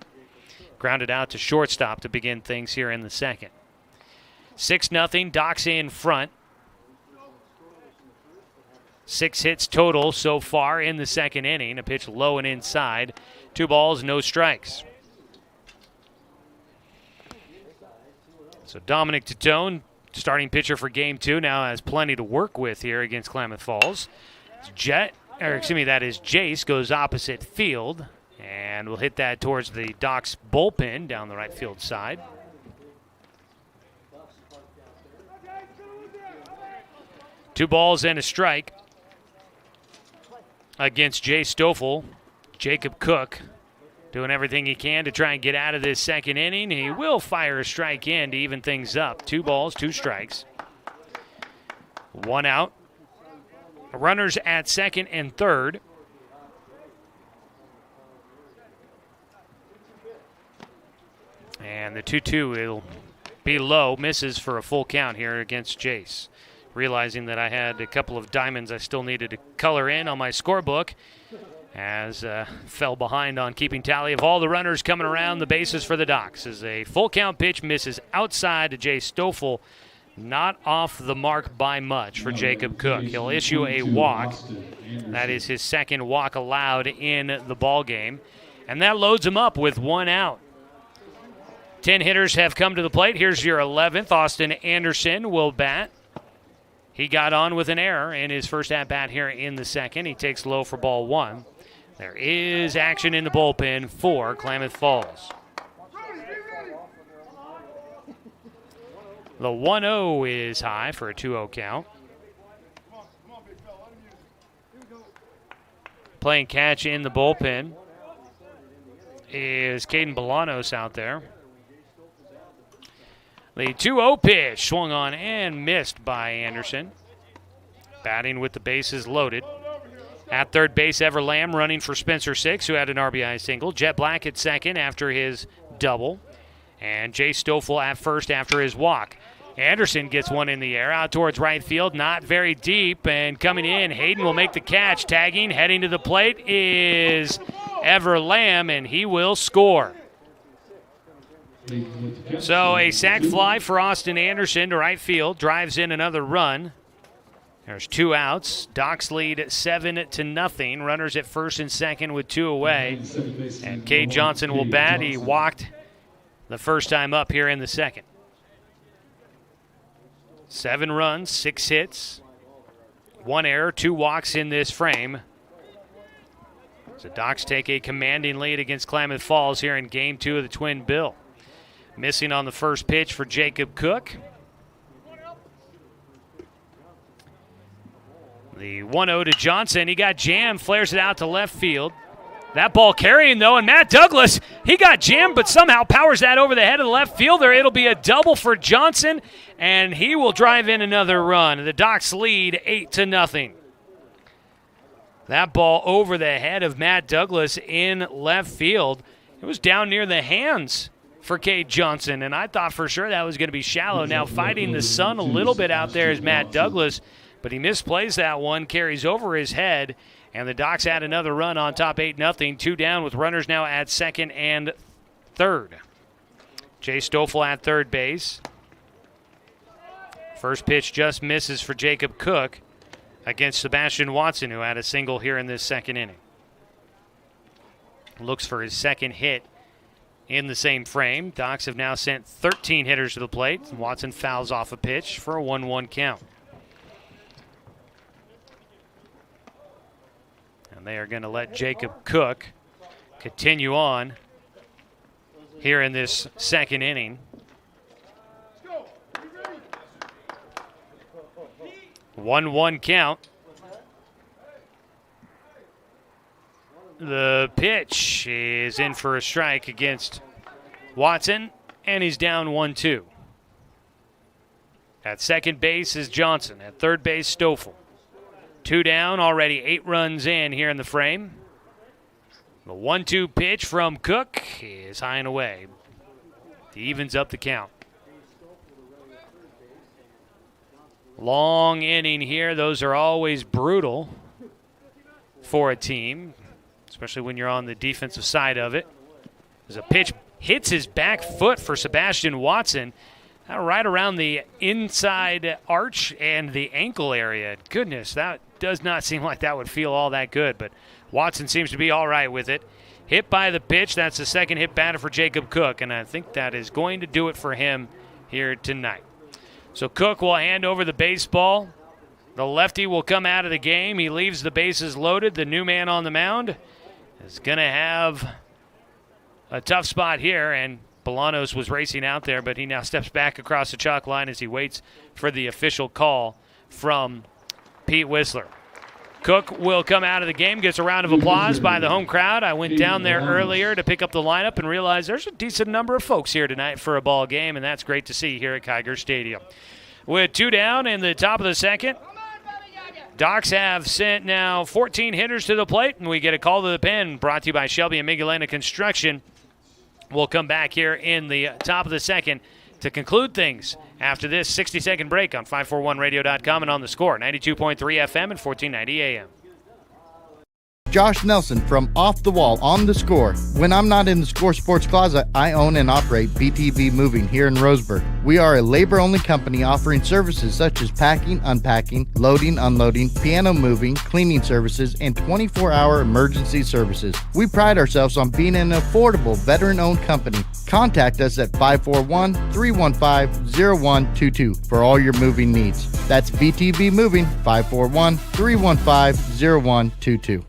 Grounded out to shortstop to begin things here in the second. 6-0, Docs in front. 6 hits total so far in the second inning. A pitch low and inside. 2 balls, no strikes. So Dominic Titone, starting pitcher for game 2, now has plenty to work with here against Klamath Falls. That is Jace, goes opposite field, and will hit that towards the Docs bullpen down the right field side. Two balls and a strike against Jay Stoffel. Jacob Cook doing everything he can to try and get out of this second inning. He will fire a strike in to even things up. 2 balls, 2 strikes. 1 out. Runners at second and third. And the 2-2 will be low. Misses for a full count here against Jace. Realizing that I had a couple of diamonds I still needed to color in on my scorebook, as fell behind on keeping tally of all the runners coming around the bases for the Docs. As a full count pitch misses outside to Jay Stoffel, not off the mark by much for Jacob Cook. He'll issue a walk. That is his second walk allowed in the ball game, and that loads him up with 1 out. 10 hitters have come to the plate. Here's your 11th. Austin Anderson will bat. He got on with an error in his first at-bat here in the second. He takes low for ball one. There is action in the bullpen for Klamath Falls. The 1-0 is high for a 2-0 count. Playing catch in the bullpen is Caden Bolanos out there. The 2-0 pitch swung on and missed by Anderson. Batting with the bases loaded. At third base, Ever Lamb running for Spencer Six, who had an RBI single. Jet Black at second after his double. And Jay Stoffel at first after his walk. Anderson gets one in the air out towards right field, not very deep, and coming in, Hayden will make the catch. Tagging, heading to the plate is Ever Lamb, and he will score. So a sac fly for Austin Anderson to right field, drives in another run. There's 2 outs. Docs lead 7-0. Runners at first and second with 2 away. And Cade Johnson will bat. He walked the first time up here in the second. 7 runs, 6 hits, 1 error, 2 walks in this frame. So Docs take a commanding lead against Klamath Falls here in Game 2 of the Twin Bill. Missing on the first pitch for Jacob Cook. The 1-0 to Johnson. He got jammed, flares it out to left field. That ball carrying, though, and Matt Douglas, he got jammed, but somehow powers that over the head of the left fielder. It'll be a double for Johnson, and he will drive in another run. The Docs lead 8-0. That ball over the head of Matt Douglas in left field. It was down near the hands for Cade Johnson, and I thought for sure that was going to be shallow. Now fighting the sun a little bit out there is Matt Douglas, but he misplays that one, carries over his head, and the Docs add another run on top, 8-0. 2 down with runners now at second and third. Jay Stoffel at third base. First pitch just misses for Jacob Cook against Sebastian Watson, who had a single here in this second inning. Looks for his second hit in the same frame. Docs have now sent 13 hitters to the plate. Watson fouls off a pitch for a 1-1 count. And they are going to let Jacob Cook continue on here in this second inning. 1-1 count. The pitch is in for a strike against Watson, and he's down 1-2. At second base is Johnson. At third base, Stoffel. 2 down, already 8 runs in here in the frame. The 1-2 pitch from Cook is high and away. He evens up the count. Long inning here. Those are always brutal for a team, especially when you're on the defensive side of it. As a pitch hits his back foot for Sebastian Watson, right around the inside arch and the ankle area. Goodness, that does not seem like that would feel all that good, but Watson seems to be all right with it. Hit by the pitch. That's the second hit batter for Jacob Cook, and I think that is going to do it for him here tonight. So Cook will hand over the baseball. The lefty will come out of the game. He leaves the bases loaded. The new man on the mound is going to have a tough spot here, and Bolanos was racing out there, but he now steps back across the chalk line as he waits for the official call from Pete Whistler. Cook will come out of the game, gets a round of applause by the home crowd. I went down there earlier to pick up the lineup and realized there's a decent number of folks here tonight for a ball game, and that's great to see here at Kiger Stadium. With 2 down in the top of the second, Docs have sent now 14 hitters to the plate, and we get a call to the pen brought to you by Shelby and Migulena Construction. We'll come back here in the top of the second to conclude things after this 60-second break on 541radio.com and on the Score, 92.3 FM and 1490 AM. Josh Nelson from Off the Wall on The Score. When I'm not in the Score Sports Closet, I own and operate BTV Moving here in Roseburg. We are a labor-only company offering services such as packing, unpacking, loading, unloading, piano moving, cleaning services, and 24-hour emergency services. We pride ourselves on being an affordable, veteran-owned company. Contact us at 541-315-0122 for all your moving needs. That's BTV Moving, 541-315-0122.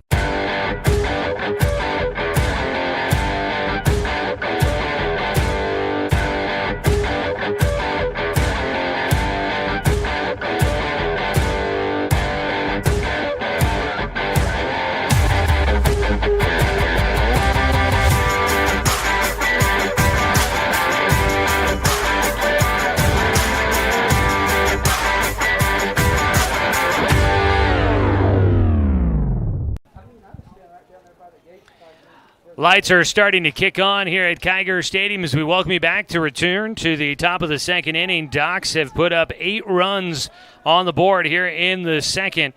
Lights are starting to kick on here at Kiger Stadium as we welcome you back to return to the top of the second inning. Docs have put up 8 runs on the board here in the second.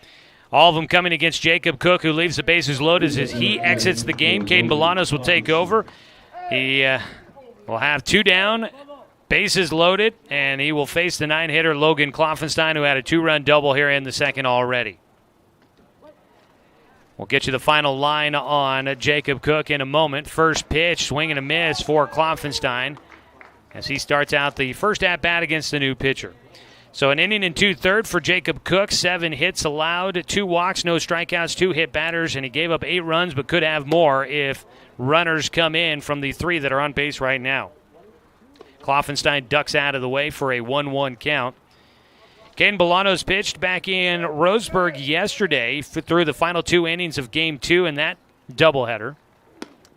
All of them coming against Jacob Cook, who leaves the bases loaded as he exits the game. Caden Bolanos will take over. He will have 2 down, bases loaded, and he will face the 9-hitter Logan Klopfenstein, who had a 2-run double here in the second already. We'll get you the final line on Jacob Cook in a moment. First pitch, swing and a miss for Klopfenstein as he starts out the first at-bat against the new pitcher. So an inning and 2/3 for Jacob Cook. 7 hits allowed, 2 walks, no strikeouts, 2 hit batters, and he gave up 8 runs but could have more if runners come in from the 3 that are on base right now. Klopfenstein ducks out of the way for a 1-1 count. Caden Bolanos pitched back in Roseburg yesterday through the final 2 innings of Game 2 in that doubleheader.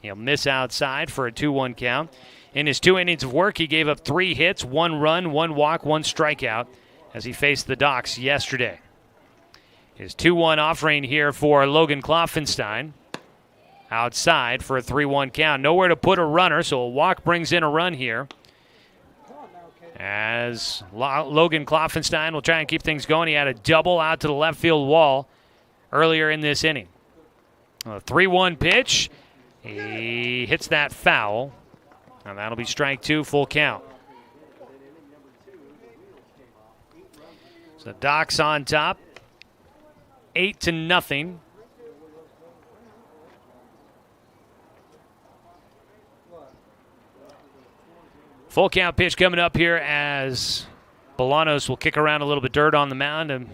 He'll miss outside for a 2-1 count. In his 2 innings of work, he gave up 3 hits, 1 run, 1 walk, 1 strikeout as he faced the Docs yesterday. His 2-1 offering here for Logan Klopfenstein. Outside for a 3-1 count. Nowhere to put a runner, so a walk brings in a run here. As Logan Klopfenstein will try and keep things going. He had a double out to the left field wall earlier in this inning. A 3-1 pitch. He hits that foul. And that'll be strike 2, full count. So Docs on top. 8-0. Full count pitch coming up here as Bolanos will kick around a little bit dirt on the mound and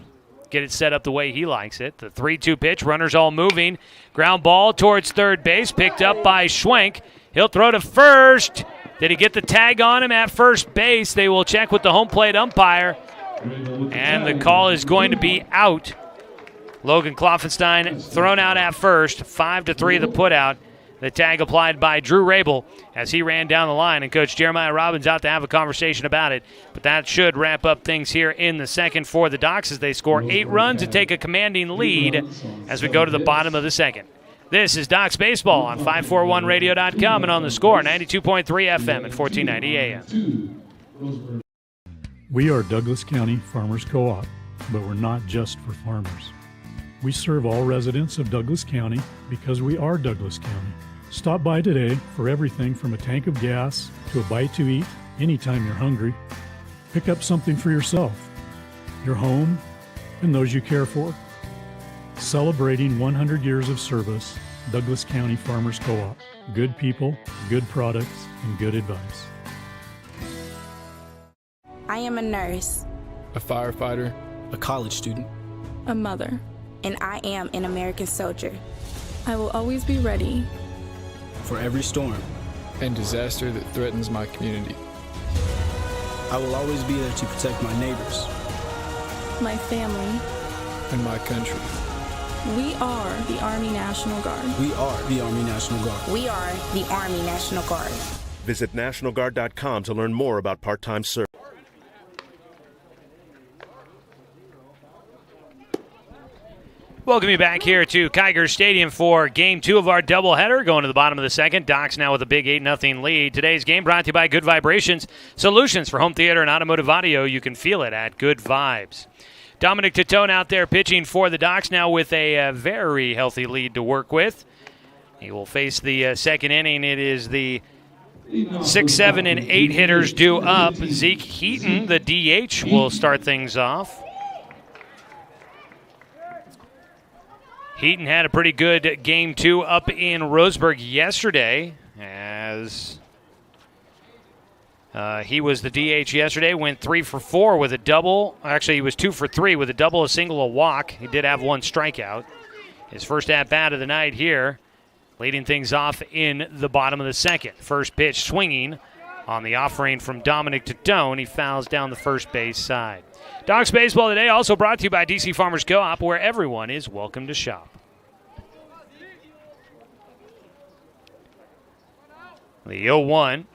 get it set up the way he likes it. The 3-2 pitch, runners all moving. Ground ball towards third base, picked up by Schwenk. He'll throw to first. Did he get the tag on him at first base? They will check with the home plate umpire. And the call is going to be out. Logan Klopfenstein thrown out at first. 5-3 the putout. The tag applied by Drew Rabel as he ran down the line, and Coach Jeremiah Robbins out to have a conversation about it. But that should wrap up things here in the second for the Docs as they score 8 runs to take a commanding lead as we go to the bottom of the second. This is Docs Baseball on 541radio.com and on the Score, 92.3 FM and 1490 AM. We are Douglas County Farmers Co-op, but we're not just for farmers. We serve all residents of Douglas County because we are Douglas County. Stop by today for everything from a tank of gas to a bite to eat anytime you're hungry. Pick up something for yourself, your home, and those you care for. Celebrating 100 years of service, Douglas County Farmers Co-op. Good people, good products, and good advice. I am a nurse, a firefighter, a college student, a mother, and I am an American soldier. I will always be ready for every storm and disaster that threatens my community. I will always be there to protect my neighbors, my family, and my country. We are the Army National Guard. We are the Army National Guard. We are the Army National Guard. Visit nationalguard.com to learn more about part-time service. Welcome you back here to Kiger Stadium for Game 2 of our doubleheader. Going to the bottom of the second. Docs now with a big 8-0 lead. Today's game brought to you by Good Vibrations. Solutions for home theater and automotive audio. You can feel it at Good Vibes. Dominic Titone out there pitching for the Docs now with a very healthy lead to work with. He will face the second inning. It is the 6, 7, and 8 hitters due up. Zeke Heaton, the DH, will start things off. Heaton had a pretty good game 2 up in Roseburg yesterday, as he was the DH yesterday, went 3 for 4 with a double. Actually, he was 2 for 3 with a double, a single, a walk. He did have 1 strikeout. His first at-bat of the night here, leading things off in the bottom of the second. First pitch swinging on the offering from Dominic Titone. He fouls down the first base side. Dogs Baseball today also brought to you by DC Farmers Co-op, where everyone is welcome to shop. The 0-1.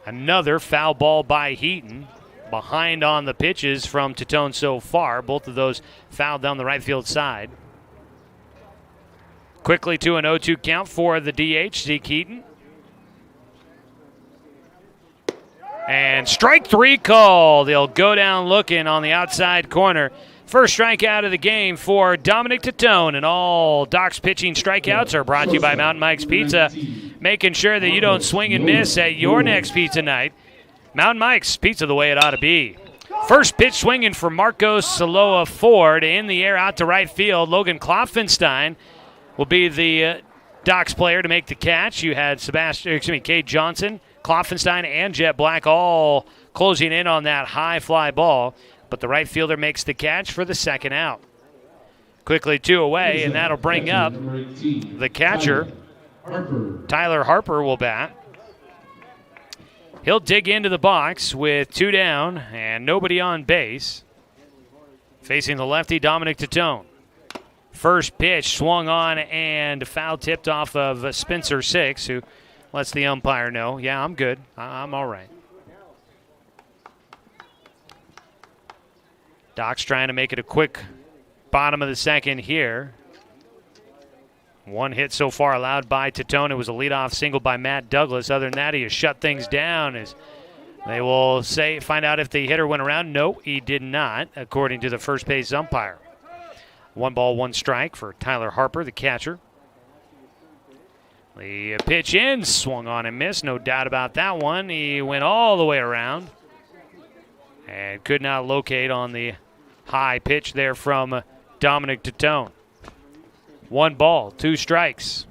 Another foul ball by Heaton. Behind on the pitches from Titone so far. Both of those fouled down the right field side. Quickly to an 0-2 count for the DH, Zeke Heaton. And strike 3 call. They'll go down looking on the outside corner. First strikeout of the game for Dominic Titone, and all Doc's pitching strikeouts are brought to you by Mountain Mike's Pizza, making sure that you don't swing and miss at your next pizza night. Mountain Mike's Pizza, the way it ought to be. First pitch swinging for Marcos Saloa Ford in the air out to right field. Logan Klopfenstein will be the Doc's player to make the catch. You had Cade Johnson, Klopfenstein, and Jet Black all closing in on that high fly ball. But the right fielder makes the catch for the second out. Quickly 2 away, and that'll bring up the catcher. Tyler Harper will bat. He'll dig into the box with 2 down and nobody on base. Facing the lefty, Dominic Titone. First pitch swung on and foul tipped off of Spencer Six, who lets the umpire know, yeah, I'm good. I'm all right. Doc's trying to make it a quick bottom of the second here. 1 hit so far allowed by Titone. It was a leadoff single by Matt Douglas. Other than that, he has shut things down. As they will find out if the hitter went around. No, he did not, according to the first base umpire. 1 ball, 1 strike for Tyler Harper, the catcher. The pitch in, swung on and missed. No doubt about that one. He went all the way around and could not locate on the high pitch there from Dominic Titone. 1 ball, 2 strikes.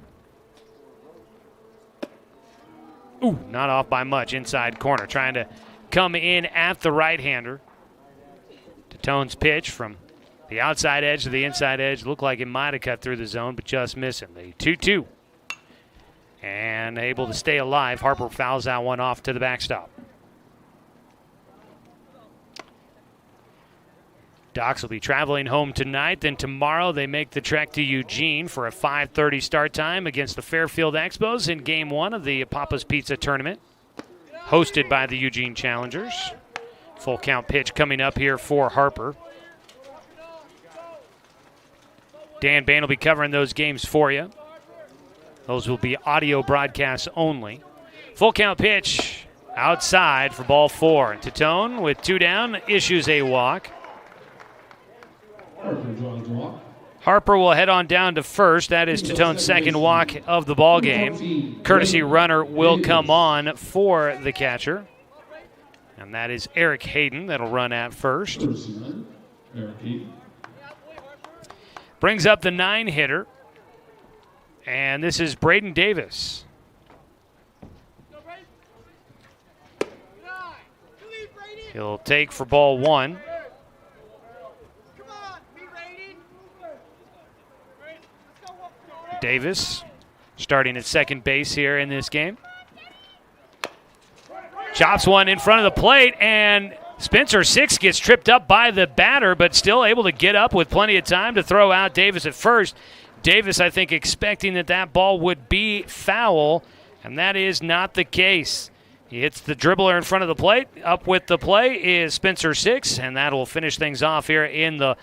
Ooh, not off by much. Inside corner, trying to come in at the right-hander. Titone's pitch from the outside edge to the inside edge looked like it might have cut through the zone, but just missing. The 2-2. And able to stay alive. Harper fouls that one off to the backstop. Docs will be traveling home tonight. Then tomorrow they make the trek to Eugene for a 5:30 start time against the Fairfield Expos in Game 1 of the Papa's Pizza Tournament, hosted by the Eugene Challengers. Full count pitch coming up here for Harper. Dan Bain will be covering those games for you. Those will be audio broadcasts only. Full count pitch outside for ball 4. Titone with 2 down issues a walk. Harper will head on down to first. That is Titone's second walk of the ball game. Courtesy runner will come on for the catcher. And that is Eric Hayden that'll run at first. Brings up the 9-hitter. And this is Braden Davis. He'll take for ball 1. Davis starting at second base here in this game. Chops one in front of the plate, and Spencer Six gets tripped up by the batter, but still able to get up with plenty of time to throw out Davis at first. Davis, I think, expecting that ball would be foul, and that is not the case. He hits the dribbler in front of the plate. Up with the play is Spencer Six, and that will finish things off here in the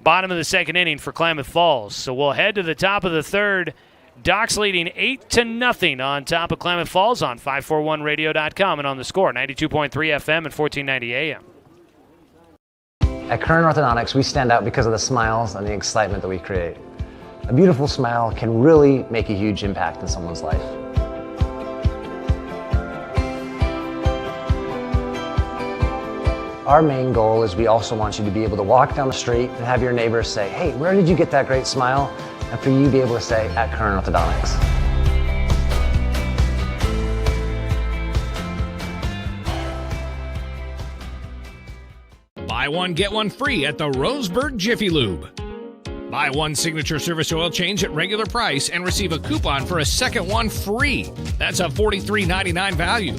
bottom of the second inning for Klamath Falls. So we'll head to the top of the third. Docs leading 8-0 on top of Klamath Falls on 541radio.com and on the score, 92.3 FM and 1490 AM. At Current Orthodontics, we stand out because of the smiles and the excitement that we create. A beautiful smile can really make a huge impact in someone's life. Our main goal is we also want you to be able to walk down the street and have your neighbors say, hey, where did you get that great smile? And for you to be able to say, at Current Orthodontics. Buy one, get one free at the Roseburg Jiffy Lube. Buy one signature service oil change at regular price and receive a coupon for a second one free. That's a $43.99 value.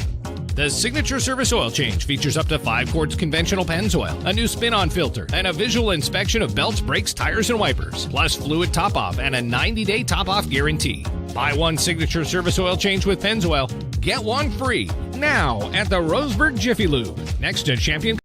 The signature service oil change features up to 5 quarts conventional Pennzoil, a new spin-on filter, and a visual inspection of belts, brakes, tires, and wipers, plus fluid top-off and a 90-day top-off guarantee. Buy one signature service oil change with Pennzoil, get one free now at the Roseburg Jiffy Lube, next to Champion.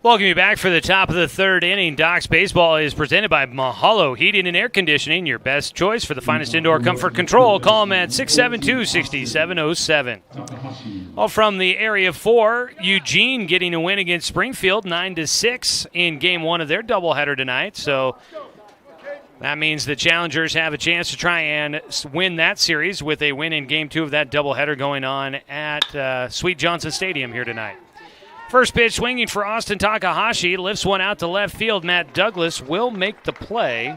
Welcome you back for the top of the third inning. Docs Baseball is presented by Mahalo Heating and Air Conditioning, your best choice for the finest indoor comfort control. Call them at 672-6707. All from the area 4, Eugene getting a win against Springfield, 9-6 in game 1 of their doubleheader tonight. So that means the Challengers have a chance to try and win that series with a win in game 2 of that doubleheader going on at Sweet Johnson Stadium here tonight. First pitch swinging for Austin Takahashi. Lifts one out to left field. Matt Douglas will make the play.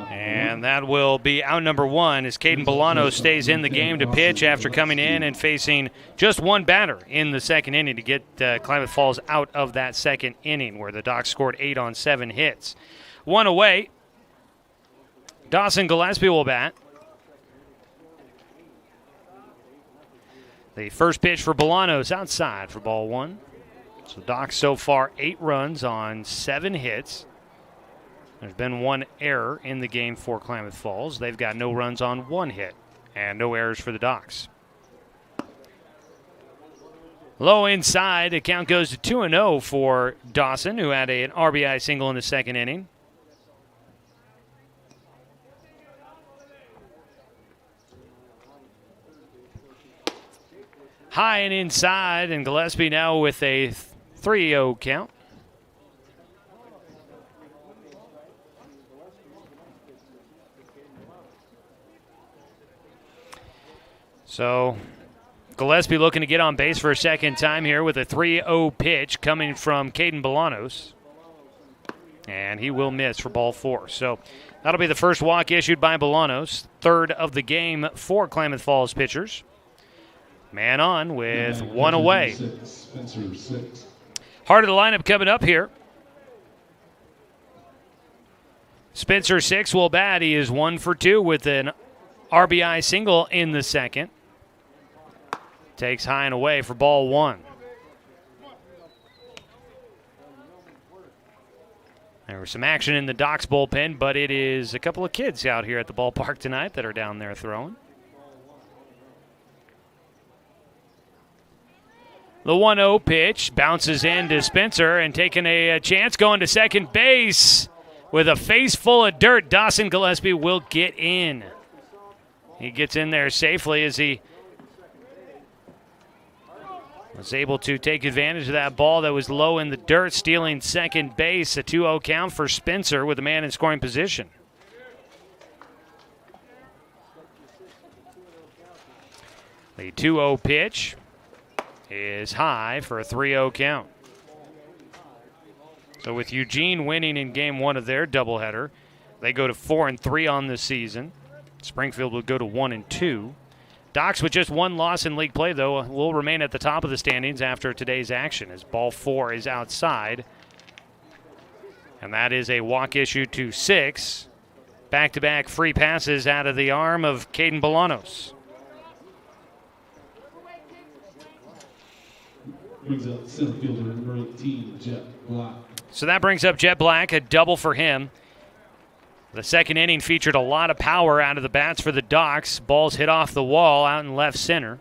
And that will be out number 1 as Caden Bolano stays in the game to pitch after coming in and facing just one batter in the second inning to get Klamath Falls out of that second inning where the Docs scored 8 on 7 hits. One away. Dawson Gillespie will bat. The first pitch for Bolano's outside for ball 1. So Docs so far 8 runs on 7 hits. There's been 1 error in the game for Klamath Falls. They've got no runs on 1 hit and no errors for the Docs. Low inside, the count goes to 2-0 for Dawson, who had an RBI single in the second inning. High and inside, and Gillespie now with a 3-0 count. So Gillespie looking to get on base for a second time here with a 3-0 pitch coming from Caden Bolanos. And he will miss for ball 4. So that'll be the first walk issued by Bolanos, third of the game for Klamath Falls pitchers. Man on with 1 away. Heart of the lineup coming up here. Spencer 6 will bat. He is 1 for 2 with an RBI single in the second. Takes high and away for ball 1. There was some action in the Docs bullpen, but it is a couple of kids out here at the ballpark tonight that are down there throwing. The 1-0 pitch bounces into Spencer and taking a chance going to second base with a face full of dirt. Dawson Gillespie will get in. He gets in there safely as he was able to take advantage of that ball that was low in the dirt, stealing second base. A 2-0 count for Spencer with a man in scoring position. The 2-0 pitch is high for a 3-0 count. So with Eugene winning in game 1 of their doubleheader, they go to 4-3 on the season. Springfield will go to 1-2. Docs with just 1 loss in league play, though, will remain at the top of the standings after today's action as ball 4 is outside. And that is a walk issue to 6. Back-to-back free passes out of the arm of Caden Bolanos. Brings up center fielder number 18, Jet Black. So that brings up Jet Black, a double for him. The second inning featured a lot of power out of the bats for the Docs. Balls hit off the wall out in left center.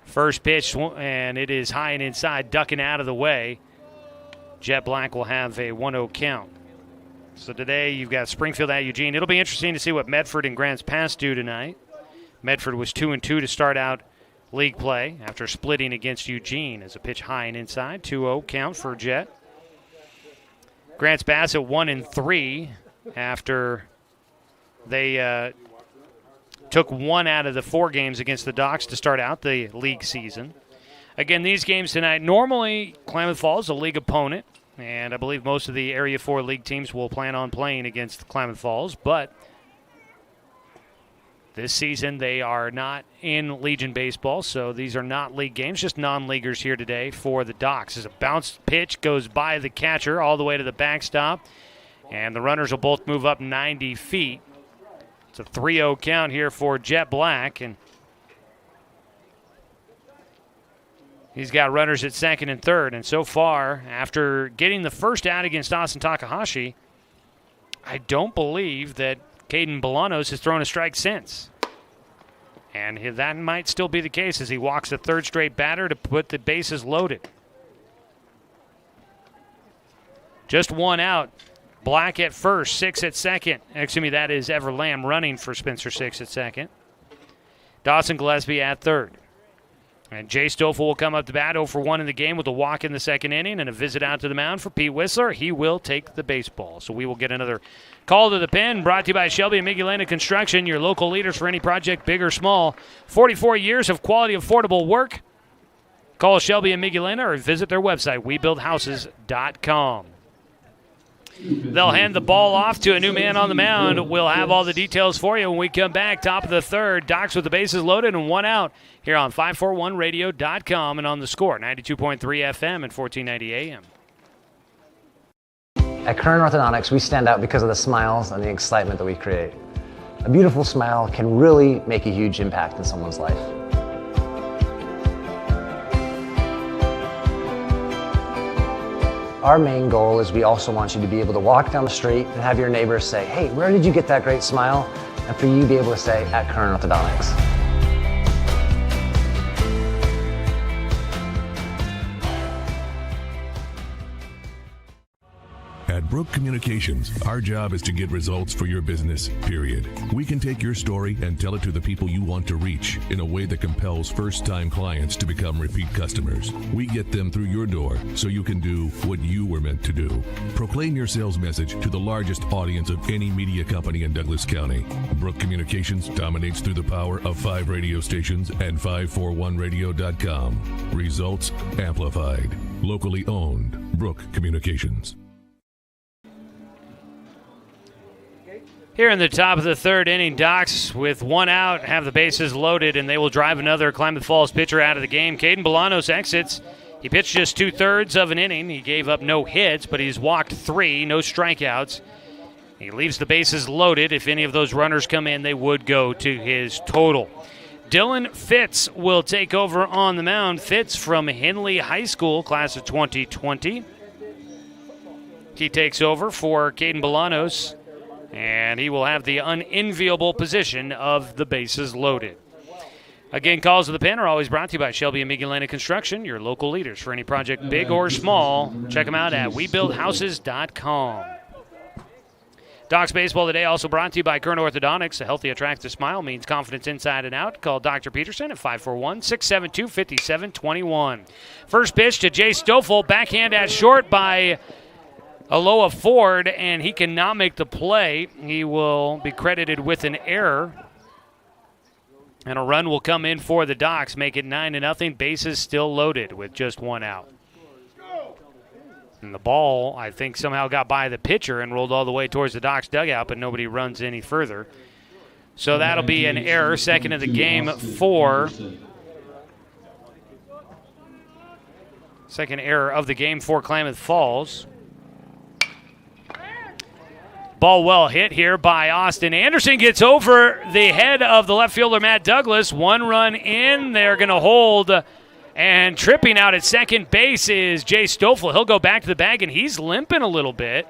First pitch, and it is high and inside, ducking out of the way. Jet Black will have a 1-0 count. So today you've got Springfield at Eugene. It'll be interesting to see what Medford and Grants Pass do tonight. Medford was 2-2 to start out league play after splitting against Eugene as a pitch high and inside. 2-0 count for Jet. Grants Pass at 1-3 after they took one out of the 4 games against the Docs to start out the league season. Again, these games tonight, normally Klamath Falls is a league opponent, and I believe most of the Area 4 league teams will plan on playing against Klamath Falls, but this season they are not in Legion Baseball, so these are not league games, just non-leaguers here today for the Docs. As a bounced pitch goes by the catcher all the way to the backstop, and the runners will both move up 90 feet. It's a 3-0 count here for Jet Black, and he's got runners at second and third. And so far, after getting the first out against Austin Takahashi, I don't believe that Caden Bolanos has thrown a strike since. And that might still be the case as he walks a third straight batter to put the bases loaded. Just one out. Black at first, 6 at second. Excuse me, that is Ever Lamb running for Spencer 6 at second. Dawson Gillespie at third. And Jay Stoffel will come up to bat 0 for 1 in the game with a walk in the second inning and a visit out to the mound for Pete Whistler. He will take the baseball. So we will get another call to the pen, brought to you by Shelby and Migulena Construction, your local leaders for any project, big or small. 44 years of quality, affordable work. Call Shelby and Migulena or visit their website, webuildhouses.com. They'll hand the ball off to a new man on the mound. We'll have all the details for you when we come back. Top of the third, Docs with the bases loaded and 1 out here on 541radio.com and on the Score, 92.3 FM and 1490 AM. At Current Orthodontics, we stand out because of the smiles and the excitement that we create. A beautiful smile can really make a huge impact in someone's life. Our main goal is we also want you to be able to walk down the street and have your neighbors say, hey, where did you get that great smile? And for you to be able to say, at Current Orthodontics. At Brook Communications, our job is to get results for your business, period. We can take your story and tell it to the people you want to reach in a way that compels first-time clients to become repeat customers. We get them through your door so you can do what you were meant to do. Proclaim your sales message to the largest audience of any media company in Douglas County. Brook Communications dominates through the power of 5 radio stations and 541radio.com. Results amplified. Locally owned. Brook Communications. Here in the top of the third inning, Docs with 1 out have the bases loaded, and they will drive another Klamath Falls pitcher out of the game. Caden Bolanos exits. He pitched just 2/3 of an inning. He gave up no hits, but he's walked 3, no strikeouts. He leaves the bases loaded. If any of those runners come in, they would go to his total. Dylan Fitz will take over on the mound. Fitz from Henley High School, class of 2020. He takes over for Caden Bolanos, and he will have the unenviable position of the bases loaded. Again, calls to the pen are always brought to you by Shelby and Migulena Construction, your local leaders for any project big or small. Check them out at webuildhouses.com. Docs Baseball today also brought to you by Current Orthodontics. A healthy, attractive smile means confidence inside and out. Call Dr. Peterson at 541-672-5721. First pitch to Jay Stoffel, backhand at short by Aloha Ford, and he cannot make the play. He will be credited with an error, and a run will come in for the Docs, make it 9-0. Bases still loaded with just 1 out. And the ball, I think, somehow got by the pitcher and rolled all the way towards the Docs dugout, but nobody runs any further. So that'll be an error, second of the game for second error of the game for Klamath Falls. Ball well hit here by Austin Anderson. Gets over the head of the left fielder, Matt Douglas. 1 run in. They're going to hold. And tripping out at second base is Jay Stoffel. He'll go back to the bag, and he's limping a little bit.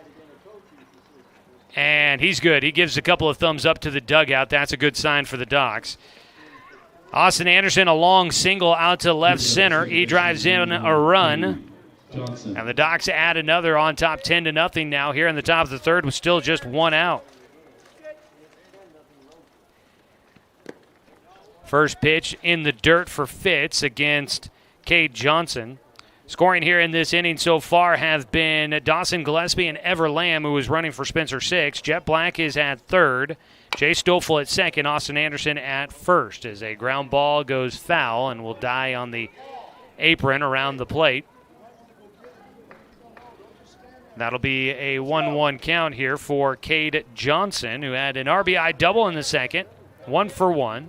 And he's good. He gives a couple of thumbs up to the dugout. That's a good sign for the Docs. Austin Anderson, a long single out to left center. He drives in a run. Johnson. And the Docs add another on top 10-0 now here in the top of the third with still just one out. First pitch in the dirt for Fitz against Cade Johnson. Scoring here in this inning so far have been Dawson Gillespie and Ever Lamb, who is running for Spencer Six. Jet Black is at third. Jay Stoffel at second. Austin Anderson at first as a ground ball goes foul and will die on the apron around the plate. That'll be a 1-1 count here for Cade Johnson, who had an RBI double in the second. 1 for 1.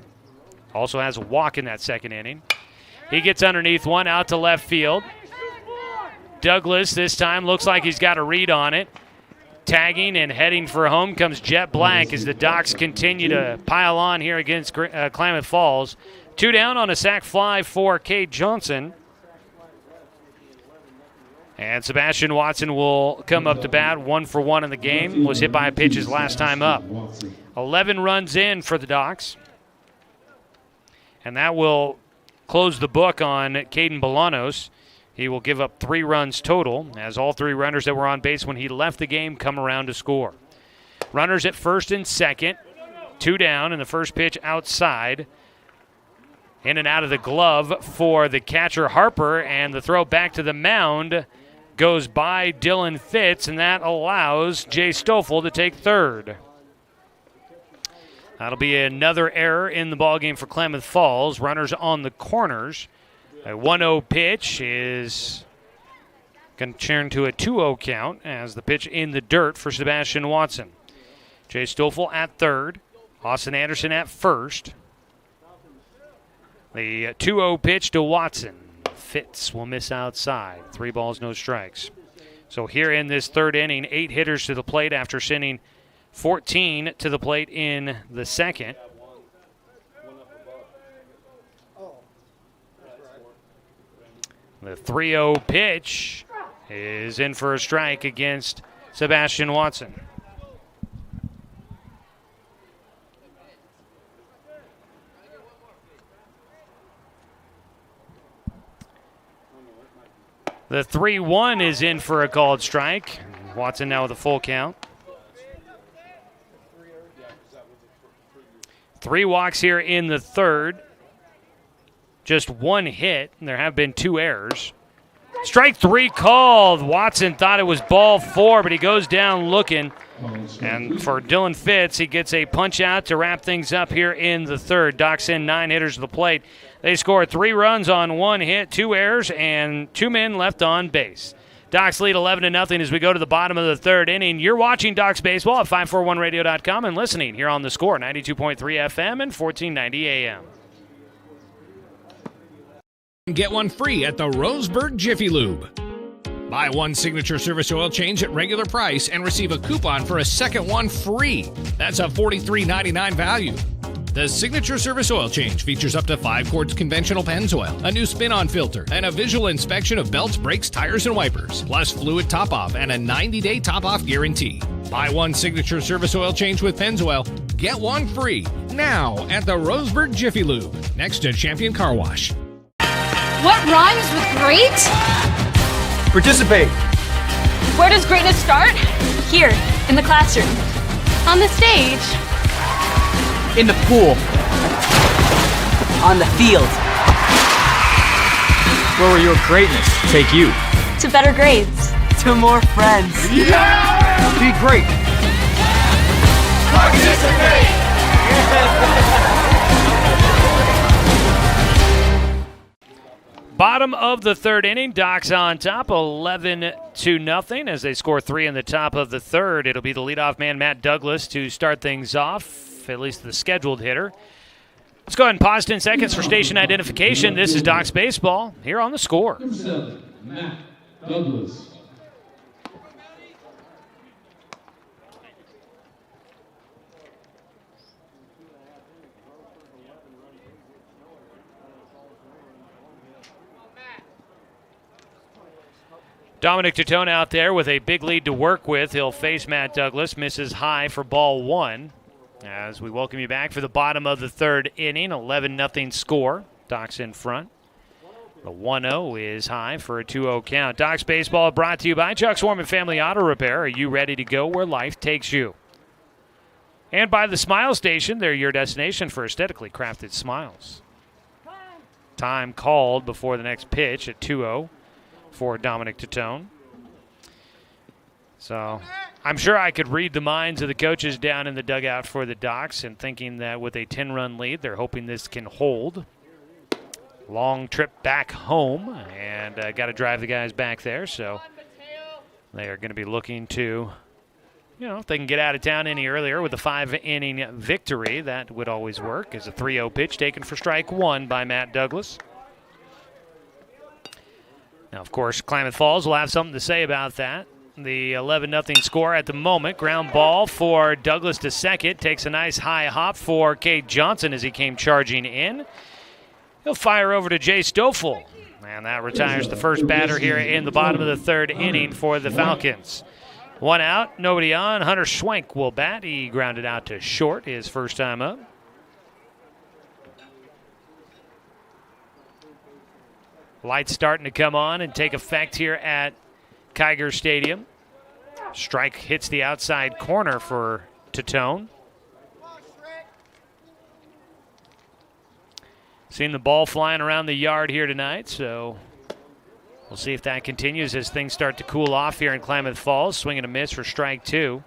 Also has a walk in that second inning. He gets underneath one out to left field. Douglas this time looks like he's got a read on it. Tagging and heading for home comes Jet Black as the Docs continue to pile on here against Klamath Falls. 2 down on a sac fly for Cade Johnson. And Sebastian Watson will come up to bat. 1 for 1 in the game. Was hit by a pitch his last time up. 11 runs in for the Docs. And that will close the book on Caden Bolanos. He will give up 3 runs total, as all 3 runners that were on base when he left the game come around to score. Runners at first and second. 2 down, and the first pitch outside. In and out of the glove for the catcher Harper, and the throw back to the mound goes by Dylan Fitz, and that allows Jay Stoffel to take third. That'll be another error in the ballgame for Klamath Falls. Runners on the corners. A 1-0 pitch is going to turn to a 2-0 count as the pitch in the dirt for Sebastian Watson. Jay Stoffel at third. Austin Anderson at first. The 2-0 pitch to Watson. Fitz will miss outside. 3 balls, no strikes. So here in this third inning, 8 hitters to the plate after sending 14 to the plate in the second. The 3-0 pitch is in for a strike against Sebastian Watson. The 3-1 is in for a called strike. Watson now with a full count. 3 walks here in the third. Just 1 hit, and there have been 2 errors. Strike 3 called. Watson thought it was ball 4, but he goes down looking. And for Dylan Fitz, he gets a punch out to wrap things up here in the third. Docs in 9 hitters to the plate. They scored 3 runs on 1 hit, 2 errors, and 2 men left on base. Docs lead 11-0 as we go to the bottom of the third inning. You're watching Docs Baseball at 541radio.com and listening here on The Score, 92.3 FM and 1490 AM. Get one free at the Roseburg Jiffy Lube. Buy 1 signature service oil change at regular price and receive a coupon for a second one free. That's a $43.99 value. The signature service oil change features up to 5 quarts conventional Pennzoil, a new spin-on filter, and a visual inspection of belts, brakes, tires, and wipers, plus fluid top-off and a 90-day top-off guarantee. Buy 1 signature service oil change with Pennzoil, get 1 free now at the Roseburg Jiffy Lube, next to Champion Car Wash. What rhymes with great? Participate. Where does greatness start? Here, in the classroom. On the stage. In the pool. On the field. Where will your greatness take you? To better grades. To more friends. Yeah! Be great. Participate! Bottom of the third inning, Docs on top, 11-0 as they score 3 in the top of the third. It'll be the leadoff man, Matt Douglas, to start things off, at least the scheduled hitter. Let's go ahead and pause 10 seconds for station identification. This is Docs Baseball here on The Score. Number 7, Matt Douglas. Dominic Totone out there with a big lead to work with. He'll face Matt Douglas, misses high for ball 1. As we welcome you back for the bottom of the third inning, 11-0 score. Docs in front. The 1-0 is high for a 2-0 count. Docs Baseball brought to you by Chuck Swarman Family Auto Repair. Are you ready to go where life takes you? And by the Smile Station, they're your destination for aesthetically crafted smiles. Time called before the next pitch at 2-0 for Dominic Tatone. So I'm sure I could read the minds of the coaches down in the dugout for the Docs and thinking that with a 10-run lead, they're hoping this can hold. Long trip back home, and got to drive the guys back there, so they are going to be looking to, if they can get out of town any earlier with a 5-inning victory, that would always work. As a 3-0 pitch taken for strike one by Matt Douglas. Now, of course, Klamath Falls will have something to say about that. The 11-0 score at the moment. Ground ball for Douglas to second. Takes a nice high hop for Cade Johnson as he came charging in. He'll fire over to Jay Stoffel. And that retires the first batter here in the bottom of the third inning for the Falcons. One out, nobody on. Hunter Schwenk will bat. He grounded out to short his first time up. Lights starting to come on and take effect here at Kiger Stadium. Strike hits the outside corner for Tatone. Seen the ball flying around the yard here tonight, so we'll see if that continues as things start to cool off here in Klamath Falls. Swing and a miss for strike two.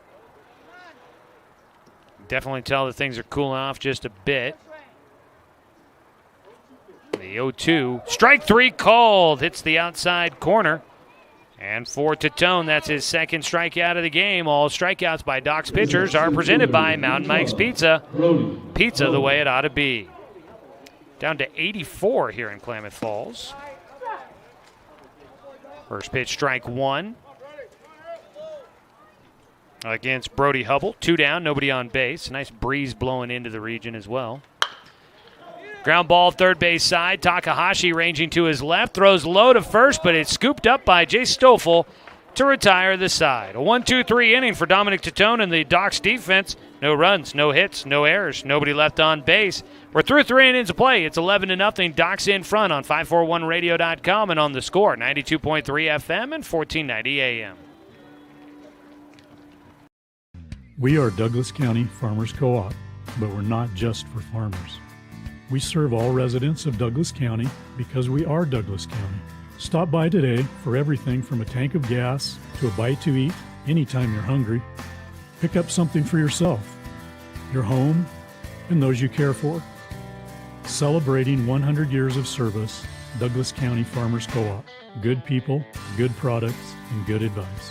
Definitely tell that things are cooling off just a bit. The 0-2. Strike three called. Hits the outside corner. And for Tatone, that's his second strikeout of the game. All strikeouts by Doc's pitchers are presented by Mountain Mike's Pizza. Pizza the way it ought to be. Down to 84 here in Klamath Falls. First pitch, strike one. Against Brody Hubble. 2 down, nobody on base. Nice breeze blowing into the region as well. Ground ball, third base side. Takahashi ranging to his left. Throws low to first, but it's scooped up by Jay Stoffel to retire the side. A 1-2-3 inning for Dominic Tatone and the Docs defense. No runs, no hits, no errors, nobody left on base. We're through 3 innings of play. It's 11-0. Docs in front on 541radio.com and on the score, 92.3 FM and 1490 AM. We are Douglas County Farmers Co-op, but we're not just for farmers. We serve all residents of Douglas County because we are Douglas County. Stop by today for everything from a tank of gas to a bite to eat anytime you're hungry. Pick up something for yourself, your home, and those you care for. Celebrating 100 years of service, Douglas County Farmers Co-op. Good people, good products, and good advice.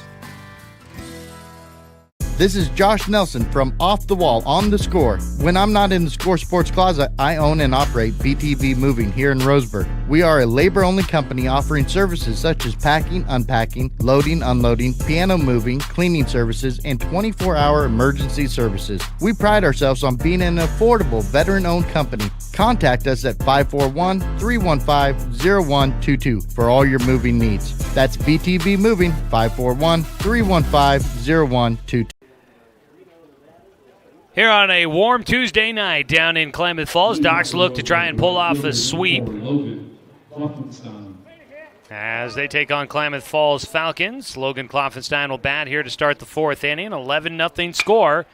This is Josh Nelson from Off the Wall on the Score. When I'm not in the Score Sports Closet, I own and operate BTV Moving here in Roseburg. We are a labor-only company offering services such as packing, unpacking, loading, unloading, piano moving, cleaning services, and 24-hour emergency services. We pride ourselves on being an affordable, veteran-owned company. Contact us at 541-315-0122 for all your moving needs. That's BTV Moving, 541-315-0122. Here on a warm Tuesday night down in Klamath Falls, Docs look to try and pull off a sweep as they take on Klamath Falls Falcons. Logan Klopfenstein will bat here to start the fourth inning. 11-0 score.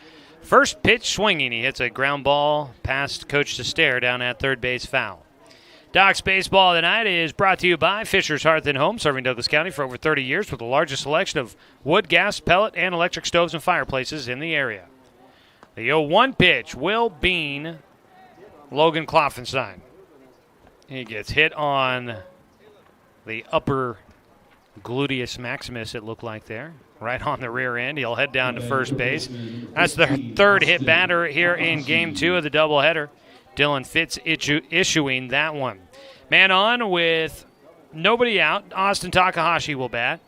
First pitch swinging. He hits a ground ball past Coach Sestair down at third base foul. Docs Baseball tonight is brought to you by Fisher's Hearth and Home, serving Douglas County for over 30 years with the largest selection of wood, gas, pellet, and electric stoves and fireplaces in the area. The 0-1 pitch will bean Logan Klopfenstein. He gets hit on the upper gluteus maximus, it looked like there, right on the rear end. He'll head down to first base. That's the third hit batter here in Game 2 of the doubleheader. Dylan Fitz issuing that one. Man on with nobody out. Austin Takahashi will bat.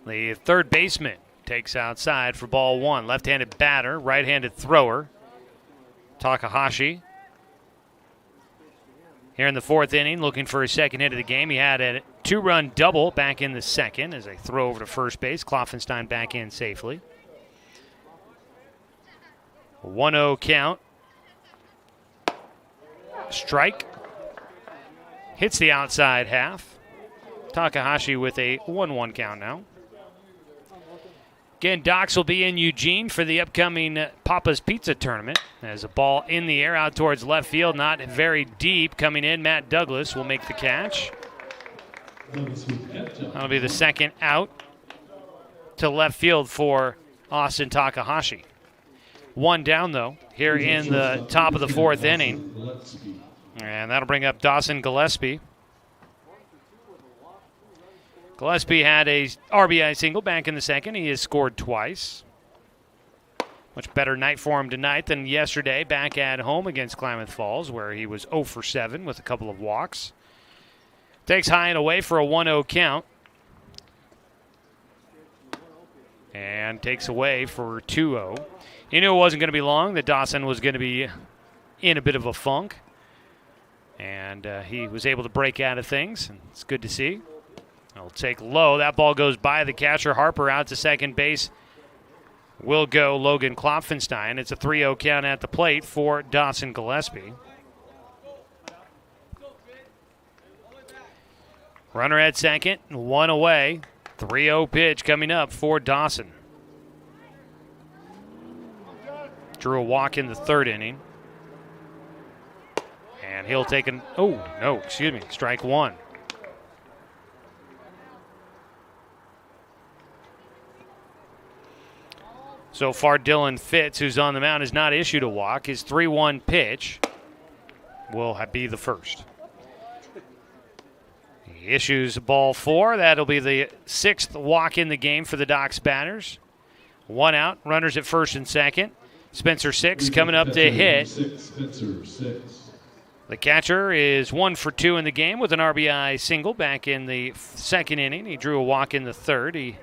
The third baseman takes outside for ball one. Left-handed batter, right-handed thrower. Takahashi. Here in the fourth inning, looking for his second hit of the game. He had a 2-run double back in the second as they throw over to first base. Klopfenstein back in safely. 1-0 count. Strike. hits the outside half. Takahashi with a 1-1 count now. Again, Docs will be in Eugene for the upcoming Papa's Pizza tournament. As a ball in the air out towards left field, not very deep. Coming in, Matt Douglas will make the catch. That'll be the second out to left field for Austin Takahashi. One down, though, here in the top of the fourth inning. And that'll bring up Dawson Gillespie. Gillespie had a RBI single back in the second. He has scored twice. Much better night for him tonight than yesterday back at home against Klamath Falls, where he was 0 for 7 with a couple of walks. Takes high and away for a 1-0 count. And takes away for 2-0. He knew it wasn't going to be long, that Dawson was going to be in a bit of a funk. And he was able to break out of things, and it's good to see. He'll take low. That ball goes by the catcher. Harper out to second base. Will go Logan Klopfenstein. It's a 3-0 count at the plate for Dawson Gillespie. Runner at second, one away. 3-0 pitch coming up for Dawson. Drew a walk in the third inning. And he'll take strike one. So far, Dylan Fitz, who's on the mound, has not issued a walk. His 3-1 pitch will be the first. He issues ball 4. That'll be the 6th walk in the game for the Docs batters. One out, runners at first and second. Spencer 6 coming up to hit. The catcher is 1 for 2 in the game with an RBI single back in the second inning. He drew a walk in the third.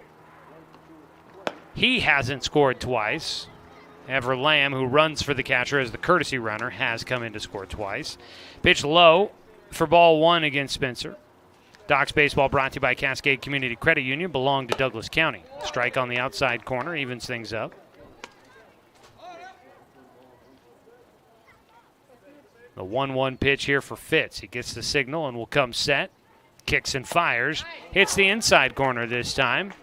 He hasn't scored twice. Ever Lamb, who runs for the catcher as the courtesy runner, has come in to score twice. Pitch low for ball 1 against Spencer. Docs baseball brought to you by Cascade Community Credit Union, belong to Douglas County. Strike on the outside corner, evens things up. The 1-1 pitch here for Fitz. He gets the signal and will come set. Kicks and fires. Hits the inside corner this time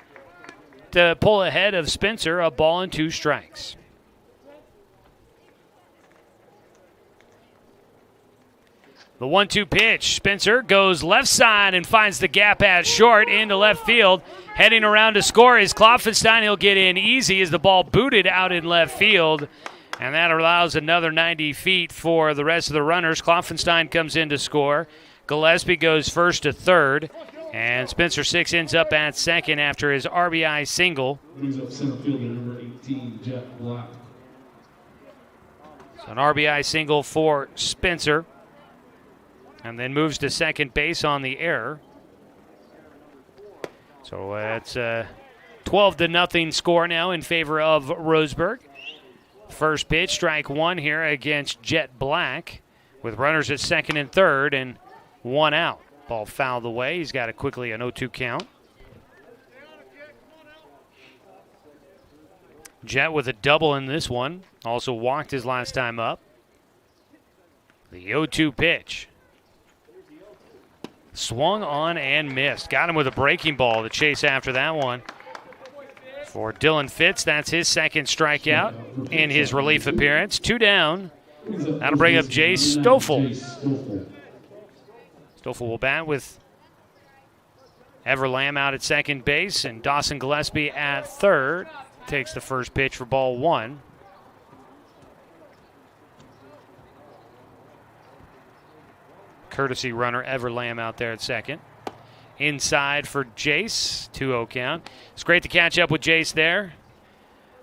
to pull ahead of Spencer, a ball and 2 strikes. The 1-2 pitch. Spencer goes left side and finds the gap at short into left field. Heading around to score is Klopfenstein. He'll get in easy as the ball booted out in left field. And that allows another 90 feet for the rest of the runners. Klopfenstein comes in to score. Gillespie goes first to third. And Spencer 6 ends up at second after his RBI single. Brings up center fielder number 18, Jeff Black. So an RBI single for Spencer. And then moves to second base on the error. So it's a 12-0 score now in favor of Roseburg. First pitch, strike 1 here against Jet Black with runners at second and third and 1 out. Ball fouled away. He's got it quickly, an 0-2 count. Jet with a double in this one. Also walked his last time up. The 0-2 pitch. Swung on and missed. Got him with a breaking ball to chase after that one. For Dylan Fitz, that's his second strikeout in his relief appearance. 2 down. That'll bring up Jace Stoffel. Stoffel will bat with Ever Lamb out at second base and Dawson Gillespie at third. Takes the first pitch for ball 1. Courtesy runner Ever Lamb out there at second. Inside for Jace, 2-0 count. It's great to catch up with Jace there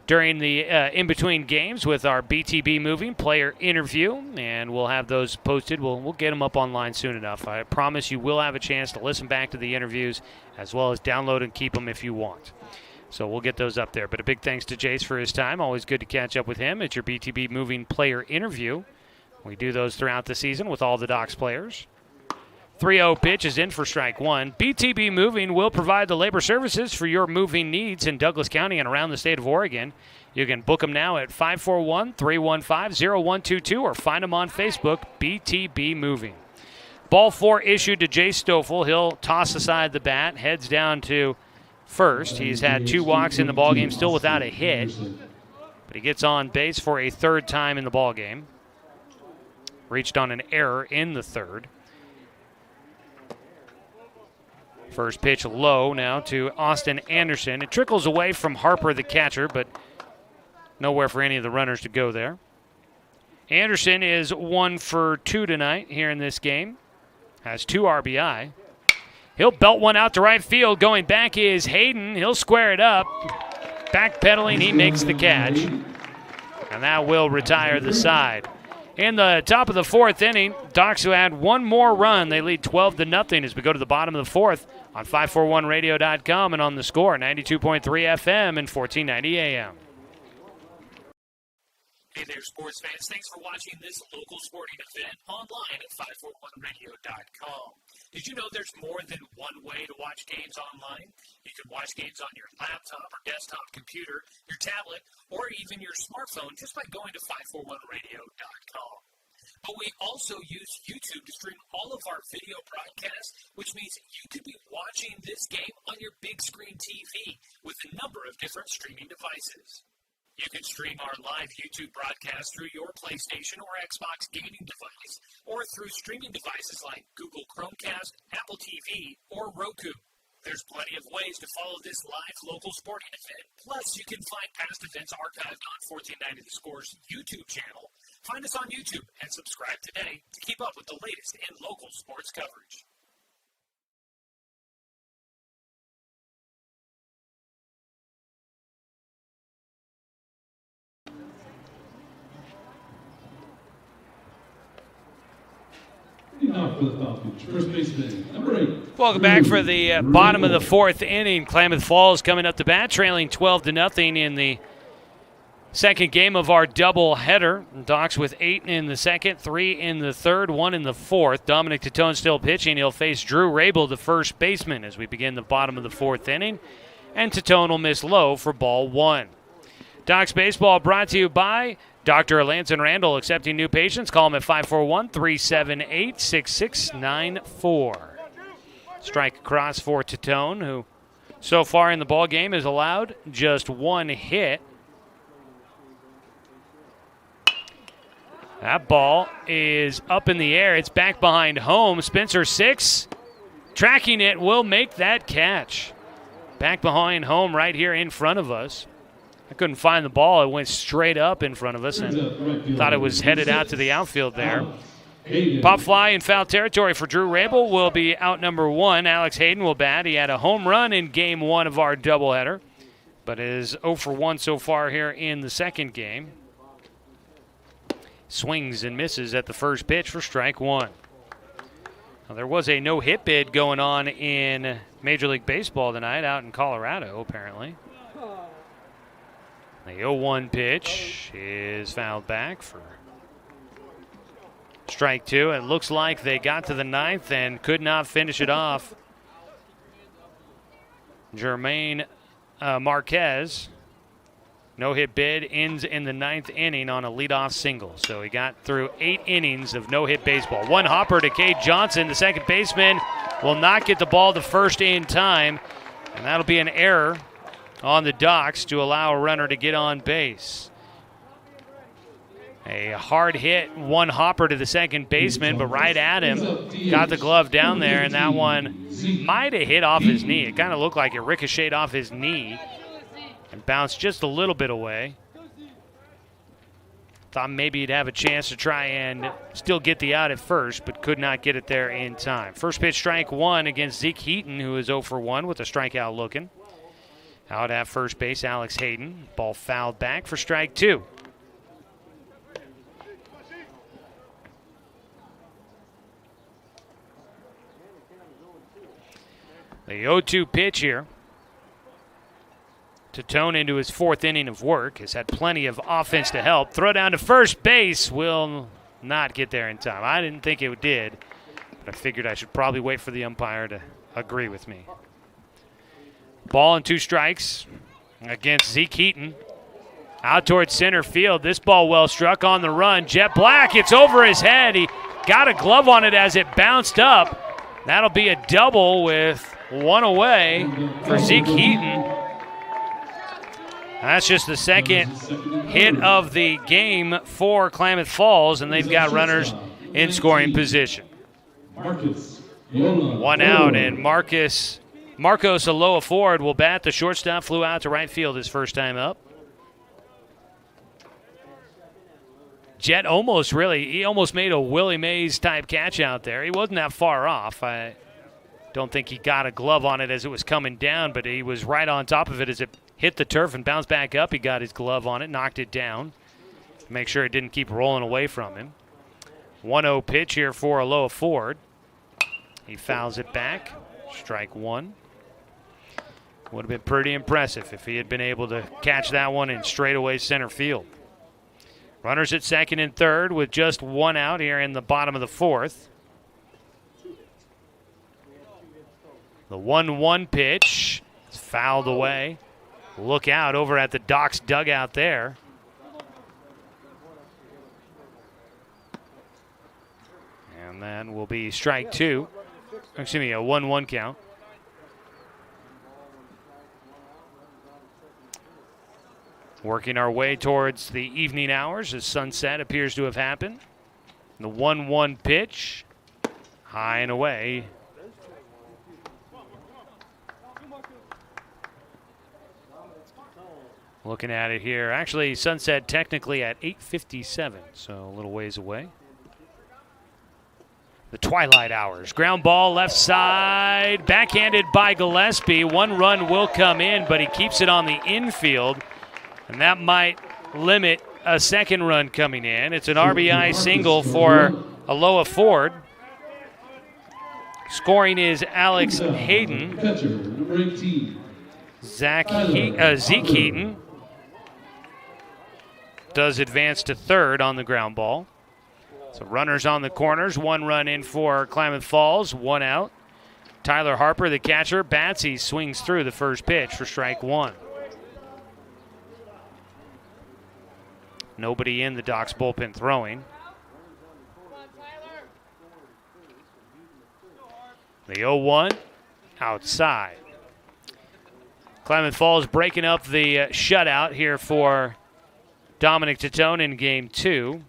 during the in-between games with our BTB Moving player interview, and we'll have those posted. We'll get them up online soon enough. I promise you will have a chance to listen back to the interviews as well as download and keep them if you want. So we'll get those up there. But a big thanks to Jace for his time. Always good to catch up with him. It's your BTB Moving player interview. We do those throughout the season with all the Docs players. 3-0 pitch is in for strike 1. BTB Moving will provide the labor services for your moving needs in Douglas County and around the state of Oregon. You can book them now at 541-315-0122 or find them on Facebook, BTB Moving. Ball 4 issued to Jay Stoffel. He'll toss aside the bat, heads down to first. He's had 2 walks in the ballgame, still without a hit. But he gets on base for a 3rd time in the ballgame. Reached on an error in the 3rd. First pitch low now to Austin Anderson. It trickles away from Harper, the catcher, but nowhere for any of the runners to go there. Anderson is 1 for 2 tonight here in this game. Has 2 RBI. He'll belt one out to right field. Going back is Hayden. He'll square it up. Backpedaling, he makes the catch. And that will retire the side. In the top of the 4th inning, Docs, who had 1 more run, they lead 12-0 as we go to the bottom of the 4th on 541radio.com and on the Score, 92.3 FM and 1490 AM. Hey there, sports fans. Thanks for watching this local sporting event online at 541radio.com. Did you know there's more than one way to watch games online? You can watch games on your laptop or desktop computer, your tablet, or even your smartphone just by going to 541radio.com. But we also use YouTube to stream all of our video broadcasts, which means you could be watching this game on your big screen TV with a number of different streaming devices. You can stream our live YouTube broadcast through your PlayStation or Xbox gaming device, or through streaming devices like Google Chromecast, Apple TV, or Roku. There's plenty of ways to follow this live local sporting event. Plus, you can find past events archived on 1490 The Score's YouTube channel. Find us on YouTube and subscribe today to keep up with the latest in local sports coverage. First baseman, number 8. Welcome back for the bottom of the 4th inning. Klamath Falls coming up to bat, trailing 12-0 in the second game of our doubleheader. Docs with 8 in the 2nd, 3 in the 3rd, 1 in the 4th. Dominic Tatone still pitching. He'll face Drew Rabel, the first baseman, as we begin the bottom of the 4th inning. And Tatone will miss low for ball 1. Docs baseball brought to you by Dr. Lance and Randall, accepting new patients. Call them at 541-378-6694. Strike across for Tatone, who so far in the ball game has allowed just 1 hit. That ball is up in the air. It's back behind home. Spencer 6, tracking it, will make that catch. Back behind home right here in front of us. I couldn't find the ball. It went straight up in front of us and thought it was headed out to the outfield there. Pop fly in foul territory for Drew Rabel will be out number 1. Alex Hayden will bat. He had a home run in game 1 of our doubleheader, but is 0 for 1 so far here in the second game. Swings and misses at the first pitch for strike 1. Now, there was a no-hit bid going on in Major League Baseball tonight out in Colorado, apparently. The 0-1 pitch is fouled back for strike 2. It looks like they got to the 9th and could not finish it off. Jermaine Marquez, no-hit bid, ends in the 9th inning on a leadoff single. So he got through 8 innings of no-hit baseball. 1 hopper to Cade Johnson. The second baseman will not get the ball to first in time, and that'll be an error on the Docs to allow a runner to get on base. A hard hit, 1 hopper to the second baseman, but right at him. Got the glove down there, and that one might have hit off his knee. It kind of looked like it ricocheted off his knee and bounced just a little bit away. Thought maybe he'd have a chance to try and still get the out at first, but could not get it there in time. First pitch, strike 1 against Zeke Heaton, who is 0 for 1 with a strikeout looking. Out at first base, Alex Hayden. Ball fouled back for strike 2. The 0-2 pitch here. Tatone into his 4th inning of work. Has had plenty of offense to help. Throw down to first base. Will not get there in time. I didn't think it did, but I figured I should probably wait for the umpire to agree with me. Ball and 2 strikes against Zeke Heaton. Out towards center field. This ball well struck on the run. Jet Black, it's over his head. He got a glove on it as it bounced up. That'll be a double with one away for Zeke Heaton. That's just the second hit of the game for Klamath Falls, and they've got runners in scoring position. One out, and Marcos Aloha Ford will bat. The shortstop flew out to right field his first time up. Jet almost made a Willie Mays type catch out there. He wasn't that far off. I don't think he got a glove on it as it was coming down, but he was right on top of it as it hit the turf and bounced back up. He got his glove on it, knocked it down to make sure it didn't keep rolling away from him. 1-0 pitch here for Aloha Ford. He fouls it back. Strike one. Would have been pretty impressive if he had been able to catch that one in straightaway center field. Runners at second and third with just one out here in the bottom of the fourth. The 1-1 pitch is fouled away. Look out over at the Docks dugout there. And that will be strike two. Excuse me, a 1-1 count. Working our way towards the evening hours as sunset appears to have happened. The 1-1 pitch, high and away. Looking at it here. Actually, sunset technically at 8:57, so a little ways away. The twilight hours. Ground ball left side. Backhanded by Gillespie. One run will come in, but he keeps it on the infield. And that might limit a second run coming in. It's an RBI single for Aloha Ford. Scoring is Alex Hayden. Zeke Heaton does advance to third on the ground ball. So runners on the corners. One run in for Klamath Falls. One out. Tyler Harper, the catcher, bats. He swings through the first pitch for strike one. Nobody in the Docks bullpen throwing. The 0-1 outside. Klamath Falls breaking up the shutout here for Dominic Titone in game two.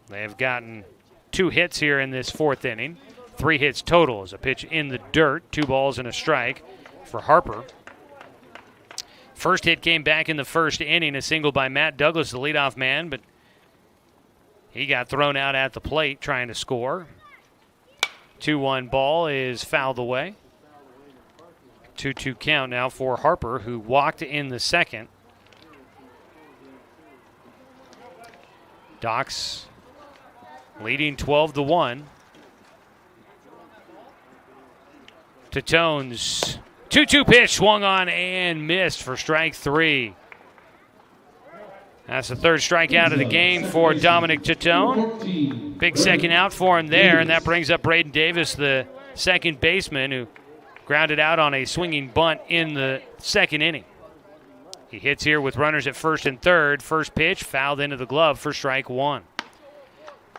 They have gotten 2 hits here in this fourth inning. 3 hits total as a pitch in the dirt. 2 balls and a strike for Harper. First hit came back in the first inning, a single by Matt Douglas, the leadoff man, but he got thrown out at the plate trying to score. 2-1 ball is fouled away. 2-2 count now for Harper, who walked in the second. Docks leading 12-1. Titone's 2-2 pitch swung on and missed for strike three. That's the third strikeout of the game for Dominic Titone. Big second out for him there, and that brings up Braden Davis, the second baseman, who grounded out on a swinging bunt in the second inning. He hits here with runners at first and third. First pitch fouled into the glove for strike one.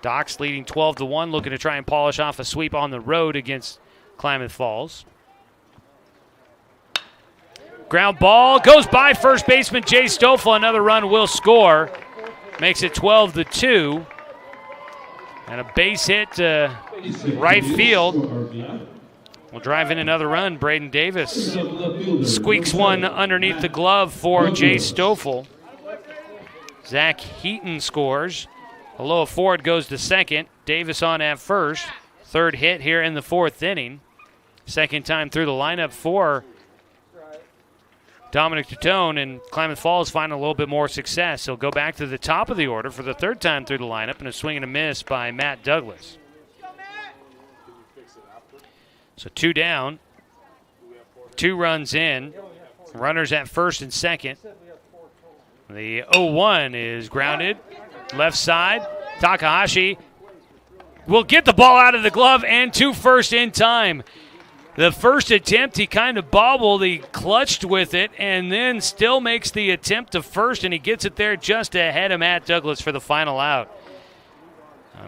Docks leading 12-1, looking to try and polish off a sweep on the road against Klamath Falls. Ground ball goes by first baseman Jay Stoffel. Another run will score. Makes it 12-2. And a base hit to right field will drive in another run. Braden Davis squeaks one underneath the glove for Jay Stoffel. Zach Heaton scores. Aloha Ford goes to second. Davis on at first. Third hit here in the fourth inning. Second time through the lineup for Dominic Titone, and Klamath Falls finding a little bit more success. He'll go back to the top of the order for the third time through the lineup, and a swing and a miss by Matt Douglas. So 2 down, 2 runs in, runners at first and second. The 0-1 is grounded, left side. Takahashi will get the ball out of the glove and to first in time. The first attempt, he kind of bobbled, he clutched with it, and then still makes the attempt to first, and he gets it there just ahead of Matt Douglas for the final out.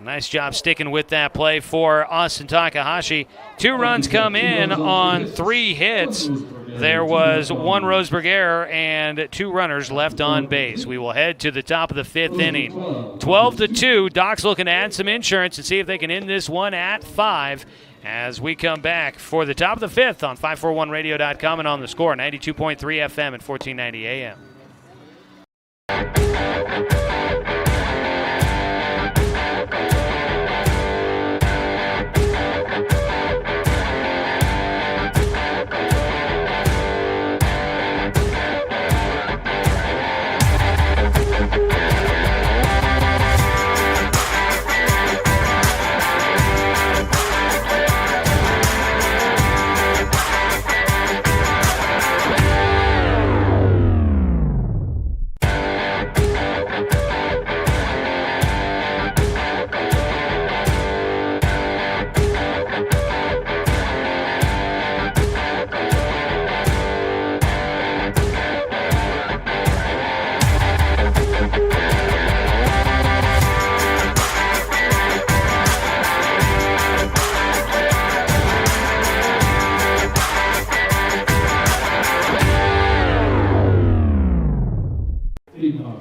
Nice job sticking with that play for Austin Takahashi. 2 runs come in on 3 hits. There was 1 Roseburg error and 2 runners left on base. We will head to the top of the 5th inning. 12-2. Doc's looking to add some insurance and see if they can end this one at 5 as we come back for the top of the 5th on 541radio.com and on the score, 92.3 FM and 1490 AM.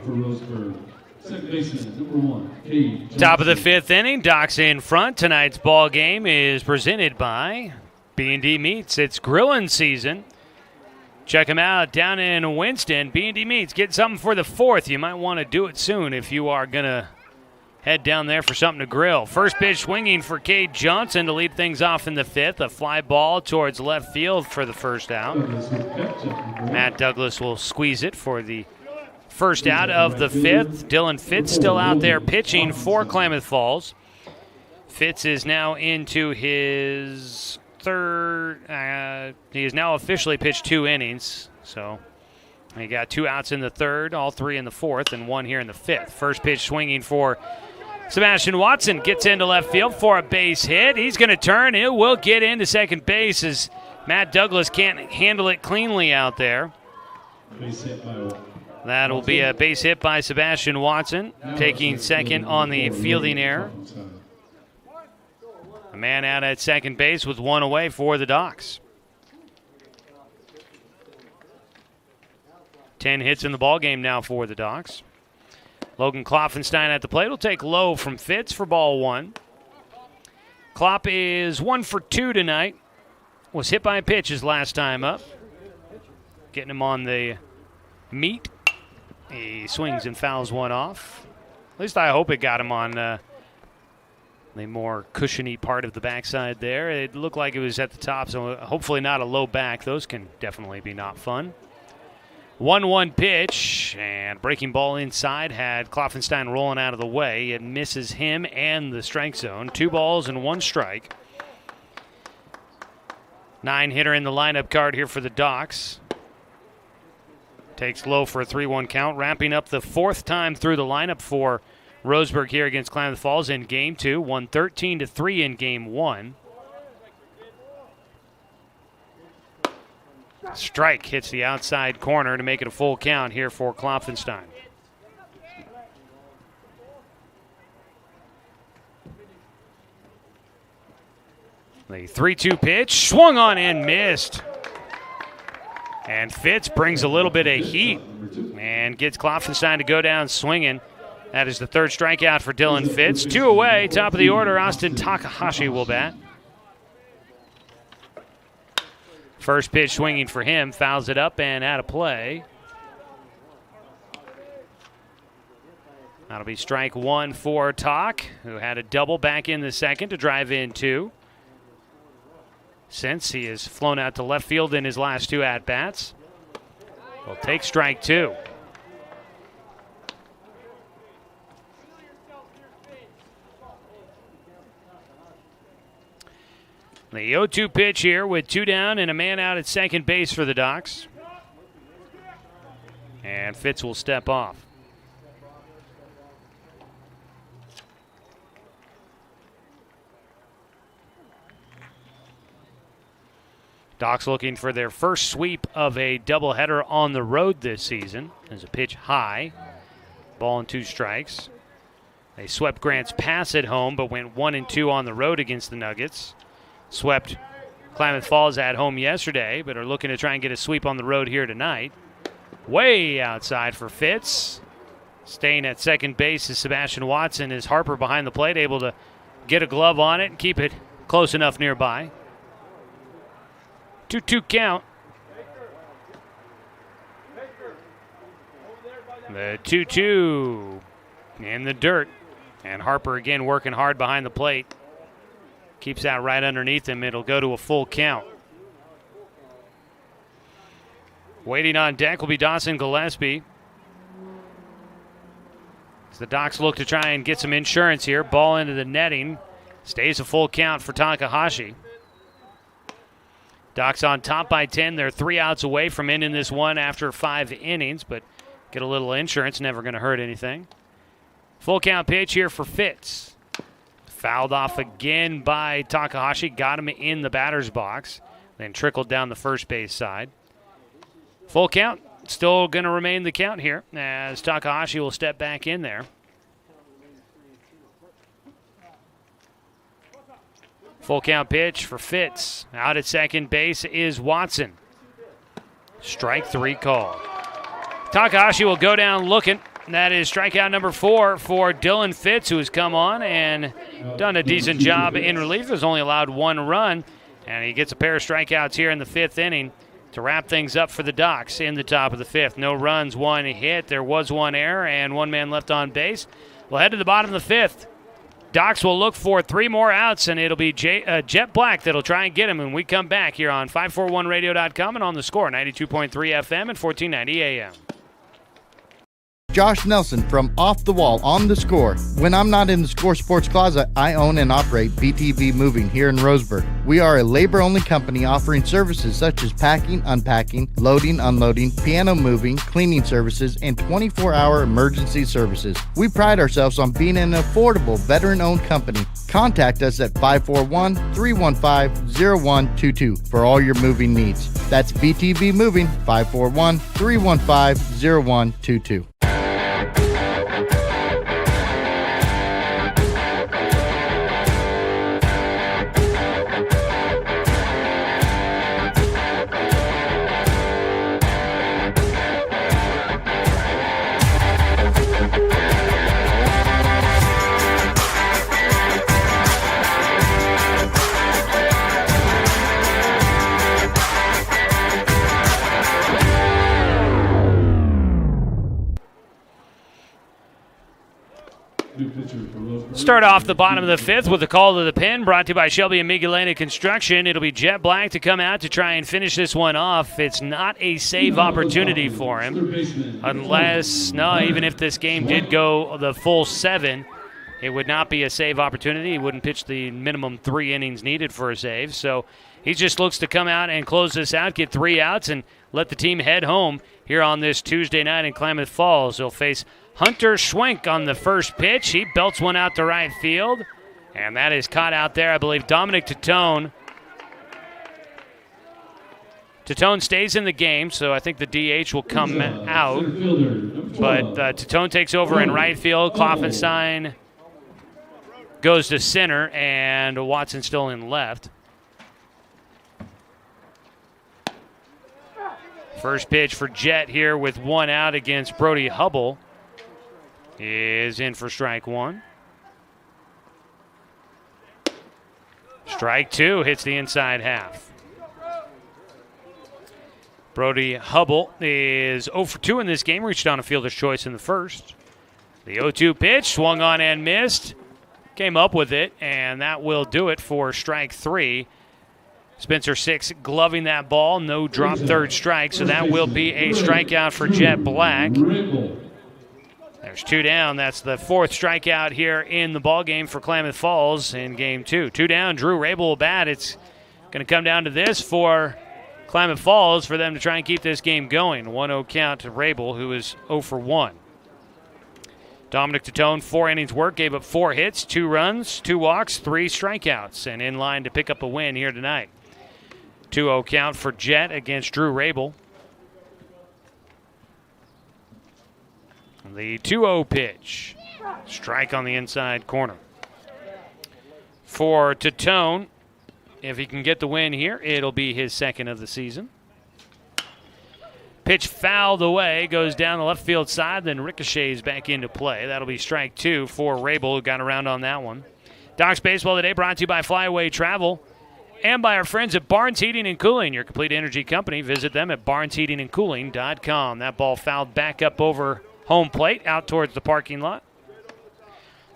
For Roseburg. Second baseman, number 1, Cade. Top of the 5th inning, Doc's in front. Tonight's ball game is presented by B&D Meats. It's grilling season. Check them out down in Winston. B&D Meats, get something for the 4th. You might want to do it soon if you are going to head down there for something to grill. First pitch swinging for Cade Johnson to lead things off in the 5th. A fly ball towards left field for the first out. Matt Douglas will squeeze it for the first out of the 5th. Dylan Fitz still out there pitching for Klamath Falls. Fitz is now into his 3rd. He has now officially pitched 2 innings. So he got 2 outs in the 3rd, all 3 in the 4th, and 1 here in the 5th. First pitch swinging for Sebastian Watson. Gets into left field for a base hit. He's going to turn. It will get into second base as Matt Douglas can't handle it cleanly out there. Base hit by That'll be a base hit by Sebastian Watson, taking second on the fielding error. A man out at second base with 1 away for the Docs. 10 hits in the ballgame now for the Docs. Logan Klopfenstein at the plate will take low from Fitz for ball 1. Klopp is 1 for 2 tonight. Was hit by a pitch his last time up. Getting him on the meat. He swings and fouls one off. At least I hope it got him on the more cushiony part of the backside there. It looked like it was at the top, so hopefully not a low back. Those can definitely be not fun. 1-1 pitch, and breaking ball inside had Klopfenstein rolling out of the way. It misses him and the strike zone. 2 balls and 1 strike. 9-hitter in the lineup card here for the Docs. Takes low for a 3-1 count, wrapping up the 4th time through the lineup for Roseburg here against Klamath Falls in Game 2. Won 13-3 in Game 1. Strike hits the outside corner to make it a full count here for Klopfenstein. The 3-2 pitch, swung on and missed. And Fitz brings a little bit of heat and gets Klopfenstein to go down swinging. That is the 3rd strikeout for Dylan Fitz. 2 away, top of the order, Austin Takahashi will bat. First pitch swinging for him, fouls it up and out of play. That'll be strike 1 for Tak, who had a double back in the 2nd to drive in 2. Since he has flown out to left field in his last 2 at-bats. We'll take strike 2. The 0-2 pitch here with 2 down and a man out at second base for the Docs. And Fitz will step off. Docs looking for their first sweep of a doubleheader on the road this season. There's a pitch high. Ball and 2 strikes. They swept Grants Pass at home, but went 1-2 on the road against the Nuggets. Swept Klamath Falls at home yesterday, but are looking to try and get a sweep on the road here tonight. Way outside for Fitz. Staying at second base is Sebastian Watson. Is Harper behind the plate, able to get a glove on it and keep it close enough nearby. 2-2 count. The 2-2 in the dirt. And Harper again working hard behind the plate. Keeps that right underneath him. It'll go to a full count. Waiting on deck will be Dawson Gillespie. As the Docs look to try and get some insurance here. Ball into the netting. Stays a full count for Takahashi. Docs on top by 10. They're 3 outs away from ending this one after 5 innings, but get a little insurance. Never going to hurt anything. Full count pitch here for Fitz. Fouled off again by Takahashi. Got him in the batter's box. Then trickled down the first base side. Full count. Still going to remain the count here as Takahashi will step back in there. Full count pitch for Fitz. Out at second base is Watson. Strike 3 called. Takahashi will go down looking. That is strikeout number 4 for Dylan Fitz, who has come on and done a decent job in relief. Has only allowed 1 run, and he gets a pair of strikeouts here in the 5th inning to wrap things up for the Docs in the top of the 5th. No runs, 1 hit. There was 1 error and 1 man left on base. We'll head to the bottom of the 5th. Docs will look for 3 more outs, and it'll be Jet Black that'll try and get him when we come back here on 541radio.com and on the Score, 92.3 FM and 1490 AM. Josh Nelson from Off the Wall on the Score. When I'm not in the Score Sports Closet, I own and operate BTV Moving here in Roseburg. We are a labor-only company offering services such as packing, unpacking, loading, unloading, piano moving, cleaning services, and 24-hour emergency services. We pride ourselves on being an affordable, veteran-owned company. Contact us at 541-315-0122 for all your moving needs. That's BTV Moving, 541-315-0122. Start off the bottom of the 5th with a call to the pen brought to you by Shelby and Migulena Construction. It'll be Jet Black to come out to try and finish this one off. It's not a save opportunity for him unless, even if this game did go the full 7, it would not be a save opportunity. He wouldn't pitch the minimum 3 innings needed for a save. So he just looks to come out and close this out, get 3 outs, and let the team head home here on this Tuesday night in Klamath Falls. He'll face Hunter Schwenk on the first pitch. He belts one out to right field, and that is caught out there. I believe Dominic Tatone. Tatone stays in the game, so I think the DH will come out. But Tatone takes over in right field. Kloffenstein goes to center, and Watson still in left. First pitch for Jet here with 1 out against Brody Hubble is in for strike 1. Strike 2 hits the inside half. Brody Hubble is 0 for 2 in this game. Reached on a fielder's choice in the first. The 0-2 pitch swung on and missed. Came up with it, and that will do it for strike 3. Spencer Six gloving that ball. No drop, third strike, so that will be a strikeout for Jet Black. There's 2 down. That's the 4th strikeout here in the ballgame for Klamath Falls in game 2. 2 down. Drew Rabel will bat. It's going to come down to this for Klamath Falls for them to try and keep this game going. 1-0 count to Rabel, who is 0 for 1. Dominic Tatone, 4 innings work, gave up 4 hits, 2 runs, 2 walks, 3 strikeouts, and in line to pick up a win here tonight. 2-0 count for Jet against Drew Rabel. The 2-0 pitch. Strike on the inside corner. For Tatone, if he can get the win here, it'll be his second of the season. Pitch fouled away, goes down the left field side, then ricochets back into play. That'll be strike 2 for Rabel, who got around on that one. Docs Baseball today brought to you by Flyaway Travel and by our friends at Barnes Heating and Cooling, your complete energy company. Visit them at barnesheatingandcooling.com. That ball fouled back up over home plate, out towards the parking lot.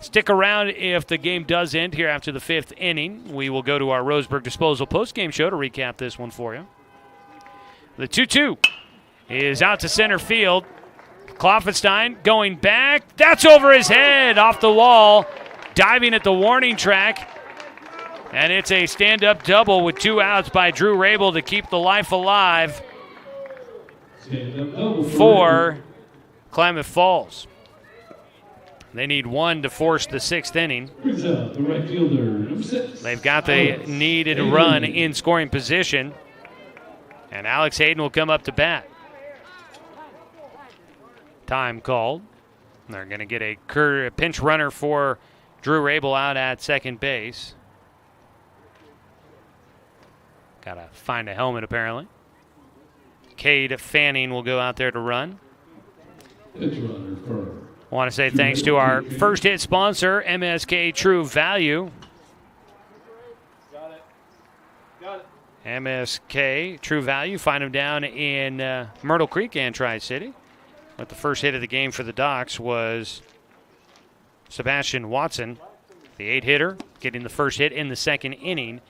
Stick around if the game does end here after the 5th inning. We will go to our Roseburg Disposal postgame show to recap this one for you. The 2-2 is out to center field. Klamath going back. That's over his head, off the wall, diving at the warning track. And it's a stand-up double with 2 outs by Drew Rabel to keep the life alive for Klamath Falls. They need 1 to force the 6th inning. They've got the needed run in scoring position. And Alex Hayden will come up to bat. Time called. They're going to get a pinch runner for Drew Rabel out at second base. Got to find a helmet, apparently. Cade Fanning will go out there to run. I want to say thanks to our first hit sponsor, MSK True Value. MSK True Value. Find them down in Myrtle Creek and Tri-City. But the first hit of the game for the Docs was Sebastian Watson, the 8-hitter, getting the first hit in the second inning.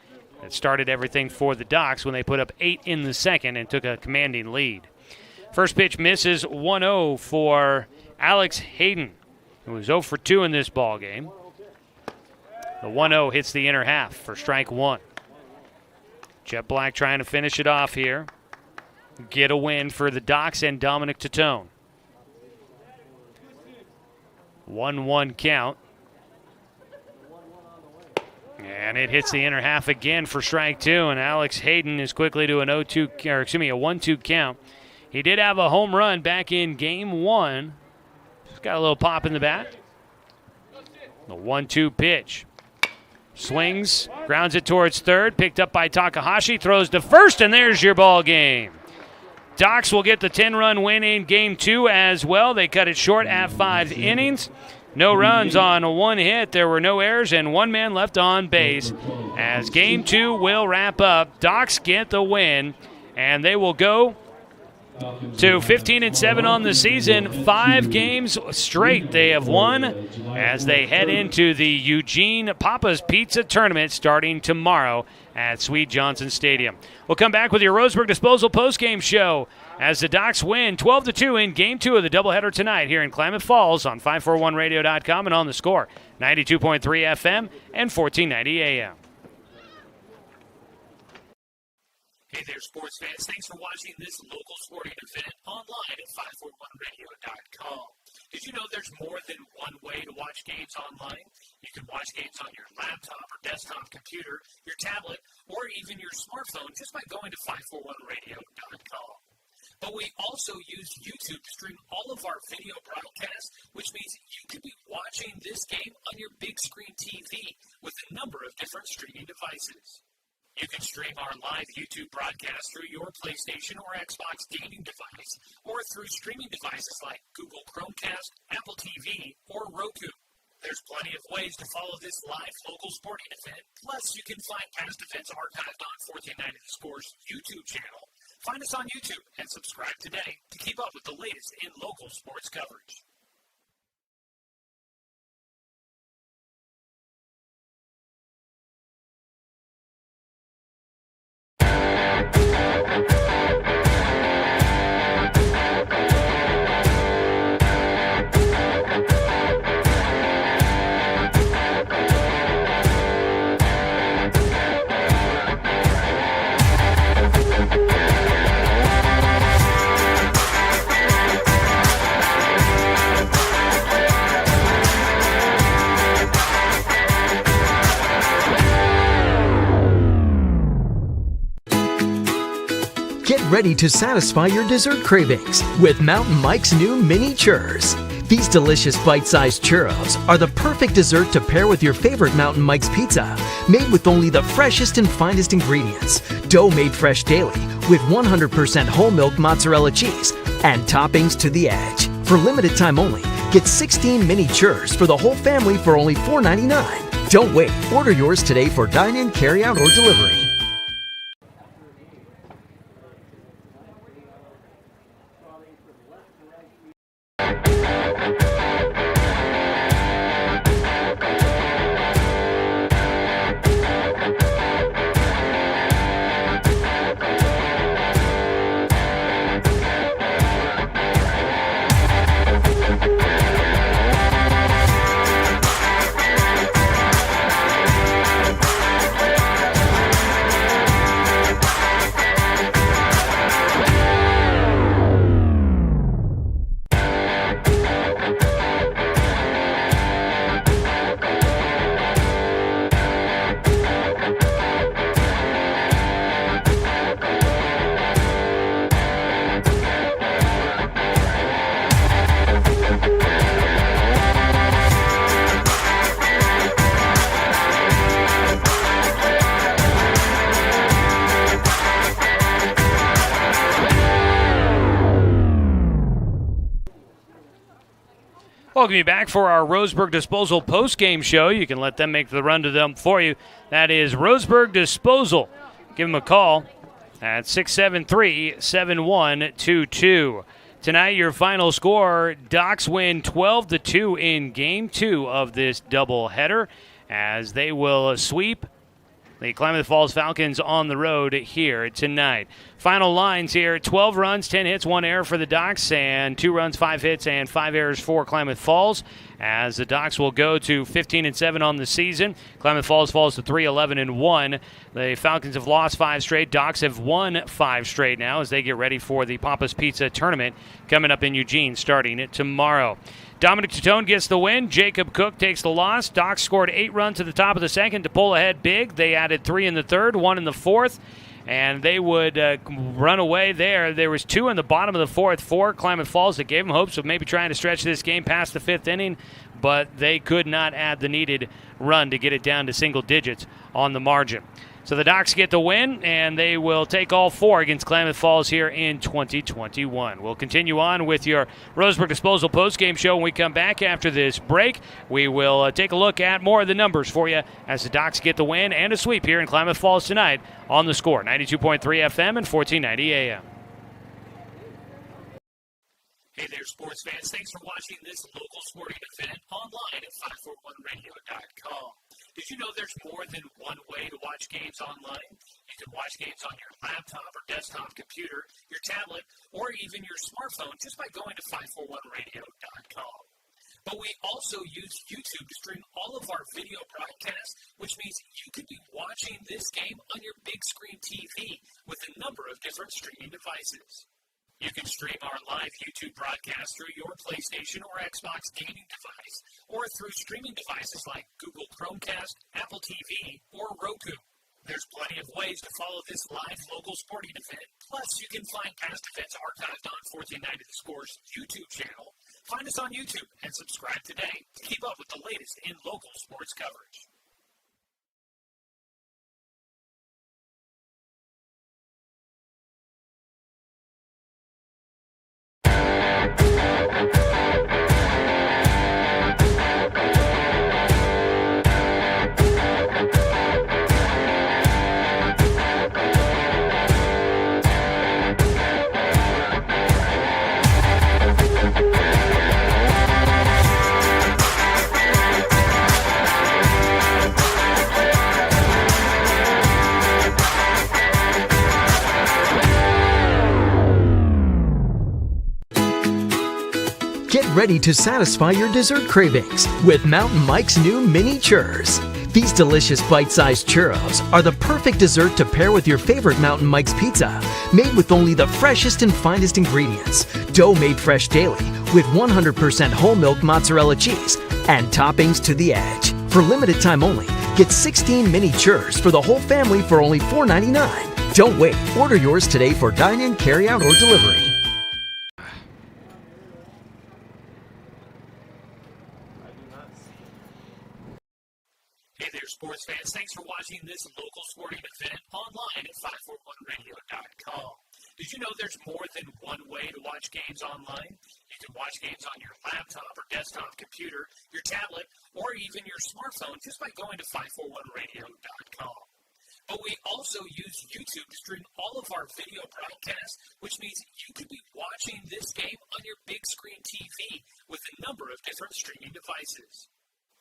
That started everything for the Docs when they put up 8 in the second and took a commanding lead. First pitch misses 1-0 for Alex Hayden, who was 0 for 2 in this ball game. The 1-0 hits the inner half for strike 1. Jet Black trying to finish it off here. Get a win for the Docs and Dominic Tatone. 1-1 count. And it hits the inner half again for strike 2, and Alex Hayden is quickly to a 1-2 count. He did have a home run back in game 1. He's got a little pop in the bat. The 1-2 pitch. Swings, grounds it towards third, picked up by Takahashi, throws to first, and there's your ball game. Docs will get the 10-run win in game 2 as well. They cut it short at 5 innings. No runs on 1 hit. There were no errors and 1 man left on base. As game 2 will wrap up, Docs get the win, and they will go to 15-7 on the season. 5 games straight they have won as they head into the Eugene Papa's Pizza Tournament starting tomorrow at Sweet Johnson Stadium. We'll come back with your Roseburg Disposal postgame show as the Docs win 12-2 in Game 2 of the doubleheader tonight here in Klamath Falls on 541radio.com and on the Score, 92.3 FM and 1490 AM. Hey there, sports fans. Thanks for watching this local sporting event online at 541radio.com. Did you know there's more than one way to watch games online? You can watch games on your laptop or desktop computer, your tablet, or even your smartphone just by going to 541radio.com. But we also use YouTube to stream all of our video broadcasts, which means you could be watching this game on your big screen TV with a number of different streaming devices. You can stream our live YouTube broadcast through your PlayStation or Xbox gaming device, or through streaming devices like Google Chromecast, Apple TV, or Roku. There's plenty of ways to follow this live local sporting event. Plus, you can find past events archived on 1490 The Score's YouTube channel. Find us on YouTube and subscribe today to keep up with the latest in local sports coverage. Get ready to satisfy your dessert cravings with Mountain Mike's new mini churs. These delicious bite-sized churros are the perfect dessert to pair with your favorite Mountain Mike's pizza, made with only the freshest and finest ingredients, dough made fresh daily with 100% whole milk mozzarella cheese, and toppings to the edge. For limited time only, get 16 mini churros for the whole family for only $4.99. Don't wait. Order yours today for dine-in, carry-out, or delivery. Welcome you back for our Roseburg Disposal post-game show. You can let them make the run to them for you. That is Roseburg Disposal. Give them a call at 673-7122. Tonight, your final score, Docs win 12-2 in Game 2 of this doubleheader as they will sweep the Klamath Falls Falcons on the road here tonight. Final lines here, 12 runs, 10 hits, 1 error for the Docs, and 2 runs, 5 hits, and 5 errors for Klamath Falls, as the Docs will go to 15-7 on the season. Klamath Falls falls to 3-11-1. The Falcons have lost 5 straight. Docs have won 5 straight now as they get ready for the Papa's Pizza tournament coming up in Eugene starting tomorrow. Dominic Tatone gets the win. Jacob Cook takes the loss. Docs scored 8 runs at the top of the second to pull ahead big. They added 3 in the third, 1 in the fourth, and they would run away there. There was 2 in the bottom of the fourth for Klamath Falls that gave them hopes of maybe trying to stretch this game past the 5th inning, but they could not add the needed run to get it down to single digits on the margin. So the Docs get the win, and they will take all 4 against Klamath Falls here in 2021. We'll continue on with your Roseburg Disposal postgame show when we come back after this break. We will take a look at more of the numbers for you as the Docs get the win and a sweep here in Klamath Falls tonight on The Score, 92.3 FM and 1490 AM. Hey there, sports fans. Thanks for watching this local sporting event online at 541radio.com. Did you know there's more than one way to watch games online? You can watch games on your laptop or desktop computer, your tablet, or even your smartphone just by going to 541radio.com. But we also use YouTube to stream all of our video broadcasts, which means you could be watching this game on your big screen TV with a number of different streaming devices. You can stream our live YouTube broadcast through your PlayStation or Xbox gaming device, or through streaming devices like Google Chromecast, Apple TV, or Roku. There's plenty of ways to follow this live local sporting event. Plus, you can find past events archived on 1490 The Score's YouTube channel. Find us on YouTube and subscribe today to keep up with the latest in local sports coverage. Get ready to satisfy your dessert cravings with Mountain Mike's new mini churros. These delicious bite-sized churros are the perfect dessert to pair with your favorite Mountain Mike's pizza, made with only the freshest and finest ingredients, dough made fresh daily with 100% whole milk mozzarella cheese, and toppings to the edge. For limited time only, get 16 mini churros for the whole family for only $4.99. Don't wait. Order yours today for dine-in, carry-out, or delivery. Hey there, sports fans. Thanks for watching this local sporting event online at 541radio.com. Did you know there's more than one way to watch games online? You can watch games on your laptop or desktop computer, your tablet, or even your smartphone just by going to 541radio.com. But we also use YouTube to stream all of our video broadcasts, which means you could be watching this game on your big screen TV with a number of different streaming devices.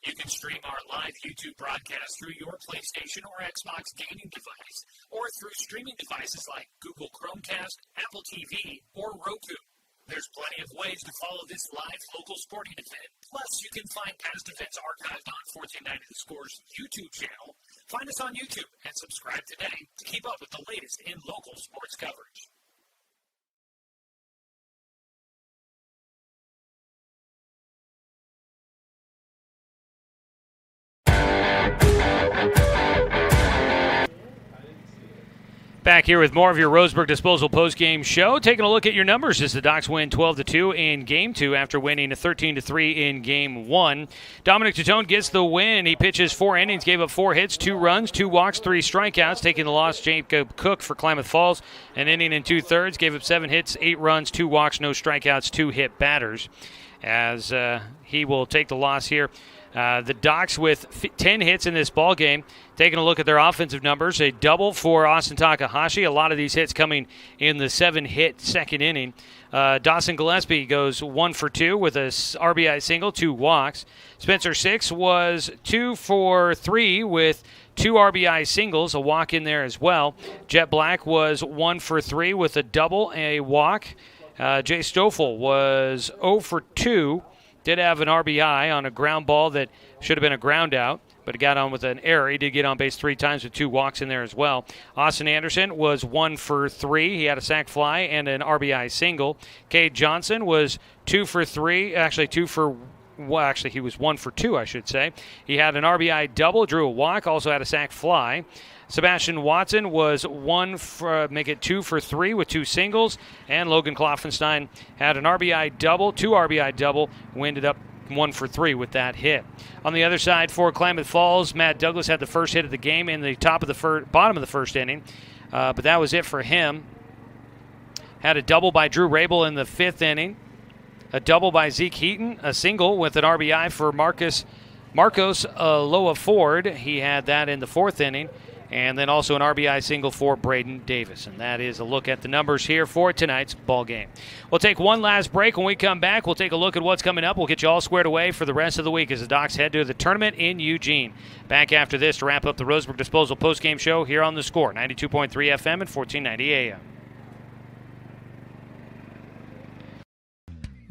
You can stream our live YouTube broadcast through your PlayStation or Xbox gaming device, or through streaming devices like Google Chromecast, Apple TV, or Roku. There's plenty of ways to follow this live local sporting event. Plus, you can find past events archived on 1490 The Score's YouTube channel. Find us on YouTube and subscribe today to keep up with the latest in local sports coverage. Back here with more of your Roseburg Disposal postgame show. Taking a look at your numbers as the Docs win 12-2 in Game 2 after winning 13-3 in Game 1. Dominic Tutone gets the win. He pitches 4 innings, gave up 4 hits, 2 runs, 2 walks, 3 strikeouts. Taking the loss, Jacob Cook for Klamath Falls. An inning and 2/3, gave up 7 hits, 8 runs, 2 walks, no strikeouts, 2 hit batters. As he will take the loss here. The Docs with 10 hits in this ball game. Taking a look at their offensive numbers, a double for Austin Takahashi. A lot of these hits coming in the 7-hit second inning. Dawson Gillespie goes 1 for 2 with a RBI single, 2 walks. Spencer Six was 2 for 3 with 2 RBI singles, a walk in there as well. Jet Black was 1 for 3 with a double, a walk. Jay Stoffel was 0 for 2. Did have an RBI on a ground ball that should have been a ground out, but he got on with an error. He did get on base 3 times with 2 walks in there as well. Austin Anderson was 1 for 3. He had a sac fly and an RBI single. Cade Johnson was 2 for 3. Actually, he was 1 for 2, I should say. He had an RBI double, drew a walk, also had a sac fly. Sebastian Watson was 2 for 3 with 2 singles, and Logan Kloffenstein had an RBI double, 2 RBI double, who ended up 1 for 3 with that hit. On the other side for Klamath Falls, Matt Douglas had the first hit of the game in the bottom of the first inning, but that was it for him. Had a double by Drew Rabel in the 5th inning, a double by Zeke Heaton, a single with an RBI for Marcos Loa Ford. He had that in the 4th inning. And then also an RBI single for Braden Davis. And that is a look at the numbers here for tonight's ball game. We'll take one last break. When we come back, we'll take a look at what's coming up. We'll get you all squared away for the rest of the week as the Docs head to the tournament in Eugene. Back after this to wrap up the Roseburg Disposal postgame show here on The Score, 92.3 FM and 1490 AM.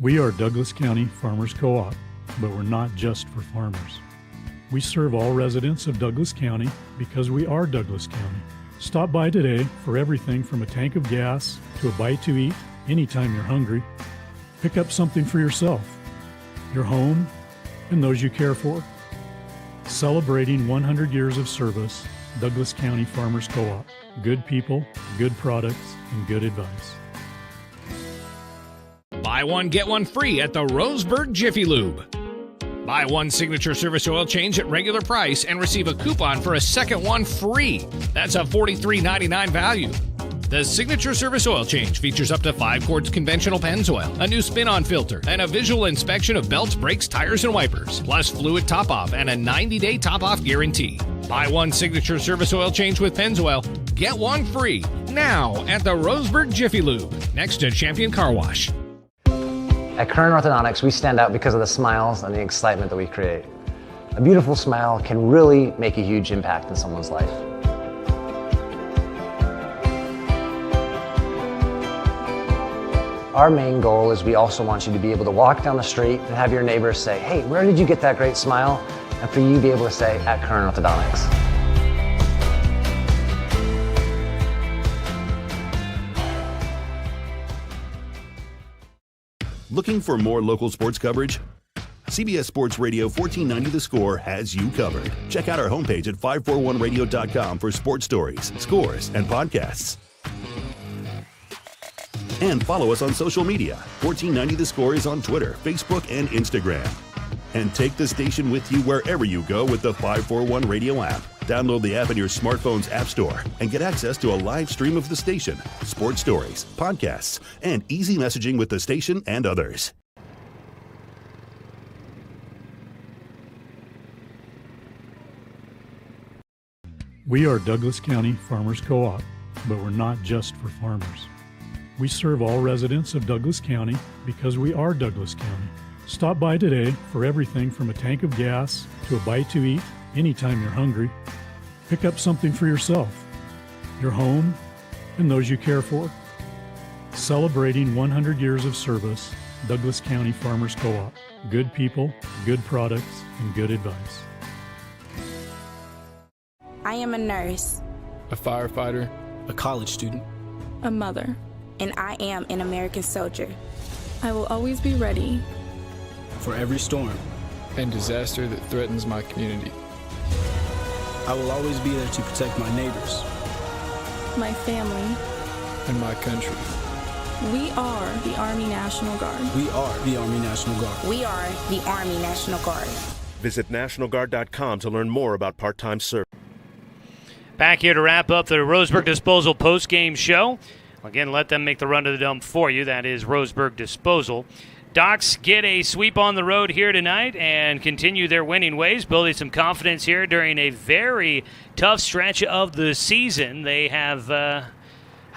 We are Douglas County Farmers Co-op, but we're not just for farmers. We serve all residents of Douglas County because we are Douglas County. Stop by today for everything from a tank of gas to a bite to eat anytime you're hungry. Pick up something for yourself, your home, and those you care for. Celebrating 100 years of service, Douglas County Farmers Co-op. Good people, good products, and good advice. Buy one, get one free at the Roseburg Jiffy Lube. Buy one signature service oil change at regular price and receive a coupon for a second one free. That's a $43.99 value. The signature service oil change features up to 5 quarts conventional Pennzoil, a new spin-on filter, and a visual inspection of belts, brakes, tires, and wipers, plus fluid top-off and a 90-day top-off guarantee. Buy one signature service oil change with Pennzoil, get one free now at the Roseburg Jiffy Lube, next to Champion Car Wash. At Current Orthodontics, we stand out because of the smiles and the excitement that we create. A beautiful smile can really make a huge impact in someone's life. Our main goal is we also want you to be able to walk down the street and have your neighbors say, "Hey, where did you get that great smile?" And for you to be able to say, "At Current Orthodontics." Looking for more local sports coverage? CBS Sports Radio 1490 The Score has you covered. Check out our homepage at 541radio.com for sports stories, scores, and podcasts. And follow us on social media. 1490 The Score is on Twitter, Facebook, and Instagram. And take the station with you wherever you go with the 541 Radio app. Download the app in your smartphone's app store and get access to a live stream of the station, sports stories, podcasts, and easy messaging with the station and others. We are Douglas County Farmers Co-op, but we're not just for farmers. We serve all residents of Douglas County because we are Douglas County. Stop by today for everything from a tank of gas to a bite to eat anytime you're hungry. Pick up something for yourself, your home, and those you care for. Celebrating 100 years of service, Douglas County Farmers Co-op. Good people, good products, and good advice. I am a nurse, a firefighter, a college student, a mother, and I am an American soldier. I will always be ready for every storm and disaster that threatens my community. I will always be there to protect my neighbors, my family, and my country. We are the Army National Guard. We are the Army National Guard. We are the Army National Guard. Visit nationalguard.com to learn more about part-time service. Back here to wrap up the Roseburg Disposal post-game show. Again, let them make the run to the dump for you. That is Roseburg Disposal. Docs get a sweep on the road here tonight and continue their winning ways, building some confidence here during a very tough stretch of the season. They have, I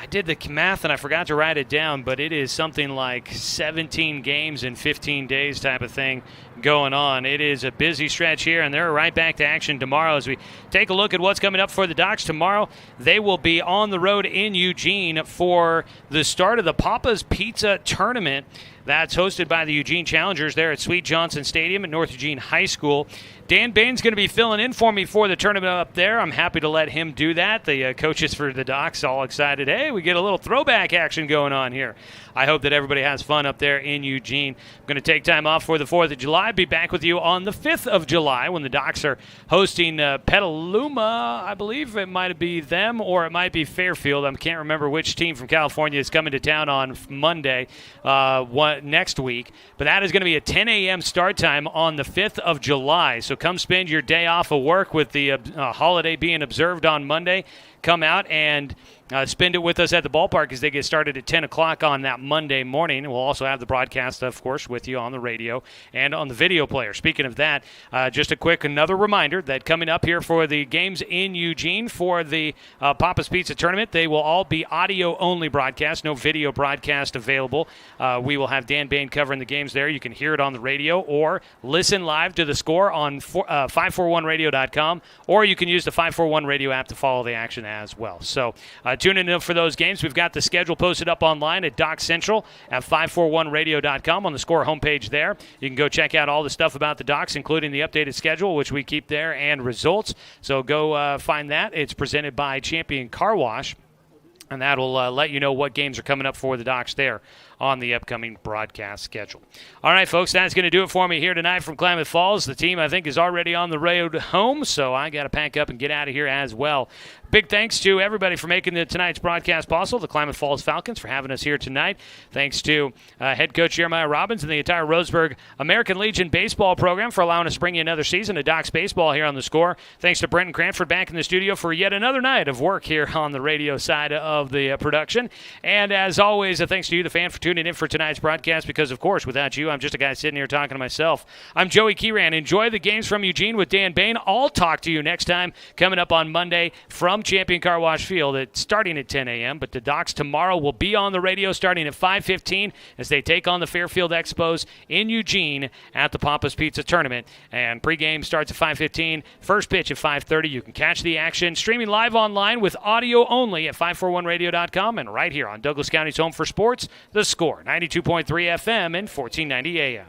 did the math and I forgot to write it down, but it is something like 17 games in 15 days type of thing going on. It is a busy stretch here, and they're right back to action tomorrow as we take a look at what's coming up for the Docs tomorrow. They will be on the road in Eugene for the start of the Papa's Pizza Tournament. That's hosted by the Eugene Challengers there at Sweet Johnson Stadium at North Eugene High School. Dan Bain's going to be filling in for me for the tournament up there. I'm happy to let him do that. The coaches for the Docs all excited. Hey, we get a little throwback action going on here. I hope that everybody has fun up there in Eugene. I'm going to take time off for the 4th of July. Be back with you on the 5th of July when the Docs are hosting Petaluma. I believe it might be them or it might be Fairfield. I can't remember which team from California is coming to town on Monday next week. But that is going to be a 10 a.m. start time on the 5th of July. So come spend your day off of work with the holiday being observed on Monday. Come out and spend it with us at the ballpark as they get started at 10 o'clock on that Monday morning. We'll also have the broadcast, of course, with you on the radio and on the video player. Speaking of that, just a quick another reminder that coming up here for the games in Eugene for the Papa's Pizza Tournament, they will all be audio-only broadcast, no video broadcast available. We will have Dan Bain covering the games there. You can hear it on the radio or listen live to the score on 541radio.com, or you can use the 541 radio app to follow the action as well. So tune in for those games. We've got the schedule posted up online at Doc Central at 541radio.com on the Score homepage there. You can go check out all the stuff about the Docs, including the updated schedule, which we keep there, and results. So go find that. It's presented by Champion Car Wash, and that'll let you know what games are coming up for the Docs there on the upcoming broadcast schedule. All right, folks, that's going to do it for me here tonight from Klamath Falls. The team, I think, is already on the road home, so I got to pack up and get out of here as well. Big thanks to everybody for making tonight's broadcast possible, the Klamath Falls Falcons for having us here tonight. Thanks to head coach Jeremiah Robbins and the entire Roseburg American Legion baseball program for allowing us to bring you another season of Docs baseball here on the Score. Thanks to Brenton Cranford back in the studio for yet another night of work here on the radio side of the production. And as always, thanks to you, the fan, for tuning in for tonight's broadcast, because, of course, without you, I'm just a guy sitting here talking to myself. I'm Joey Kieran. Enjoy the games from Eugene with Dan Bain. I'll talk to you next time coming up on Monday from Champion Car Wash Field. It's starting at 10 a.m., but the Docs tomorrow will be on the radio starting at 5:15 as they take on the Fairfield Expos in Eugene at the Papa's Pizza Tournament. And pregame starts at 5:15, first pitch at 5:30. You can catch the action streaming live online with audio only at 541radio.com and right here on Douglas County's home for sports, The Score, 92.3 FM and 1490 AM.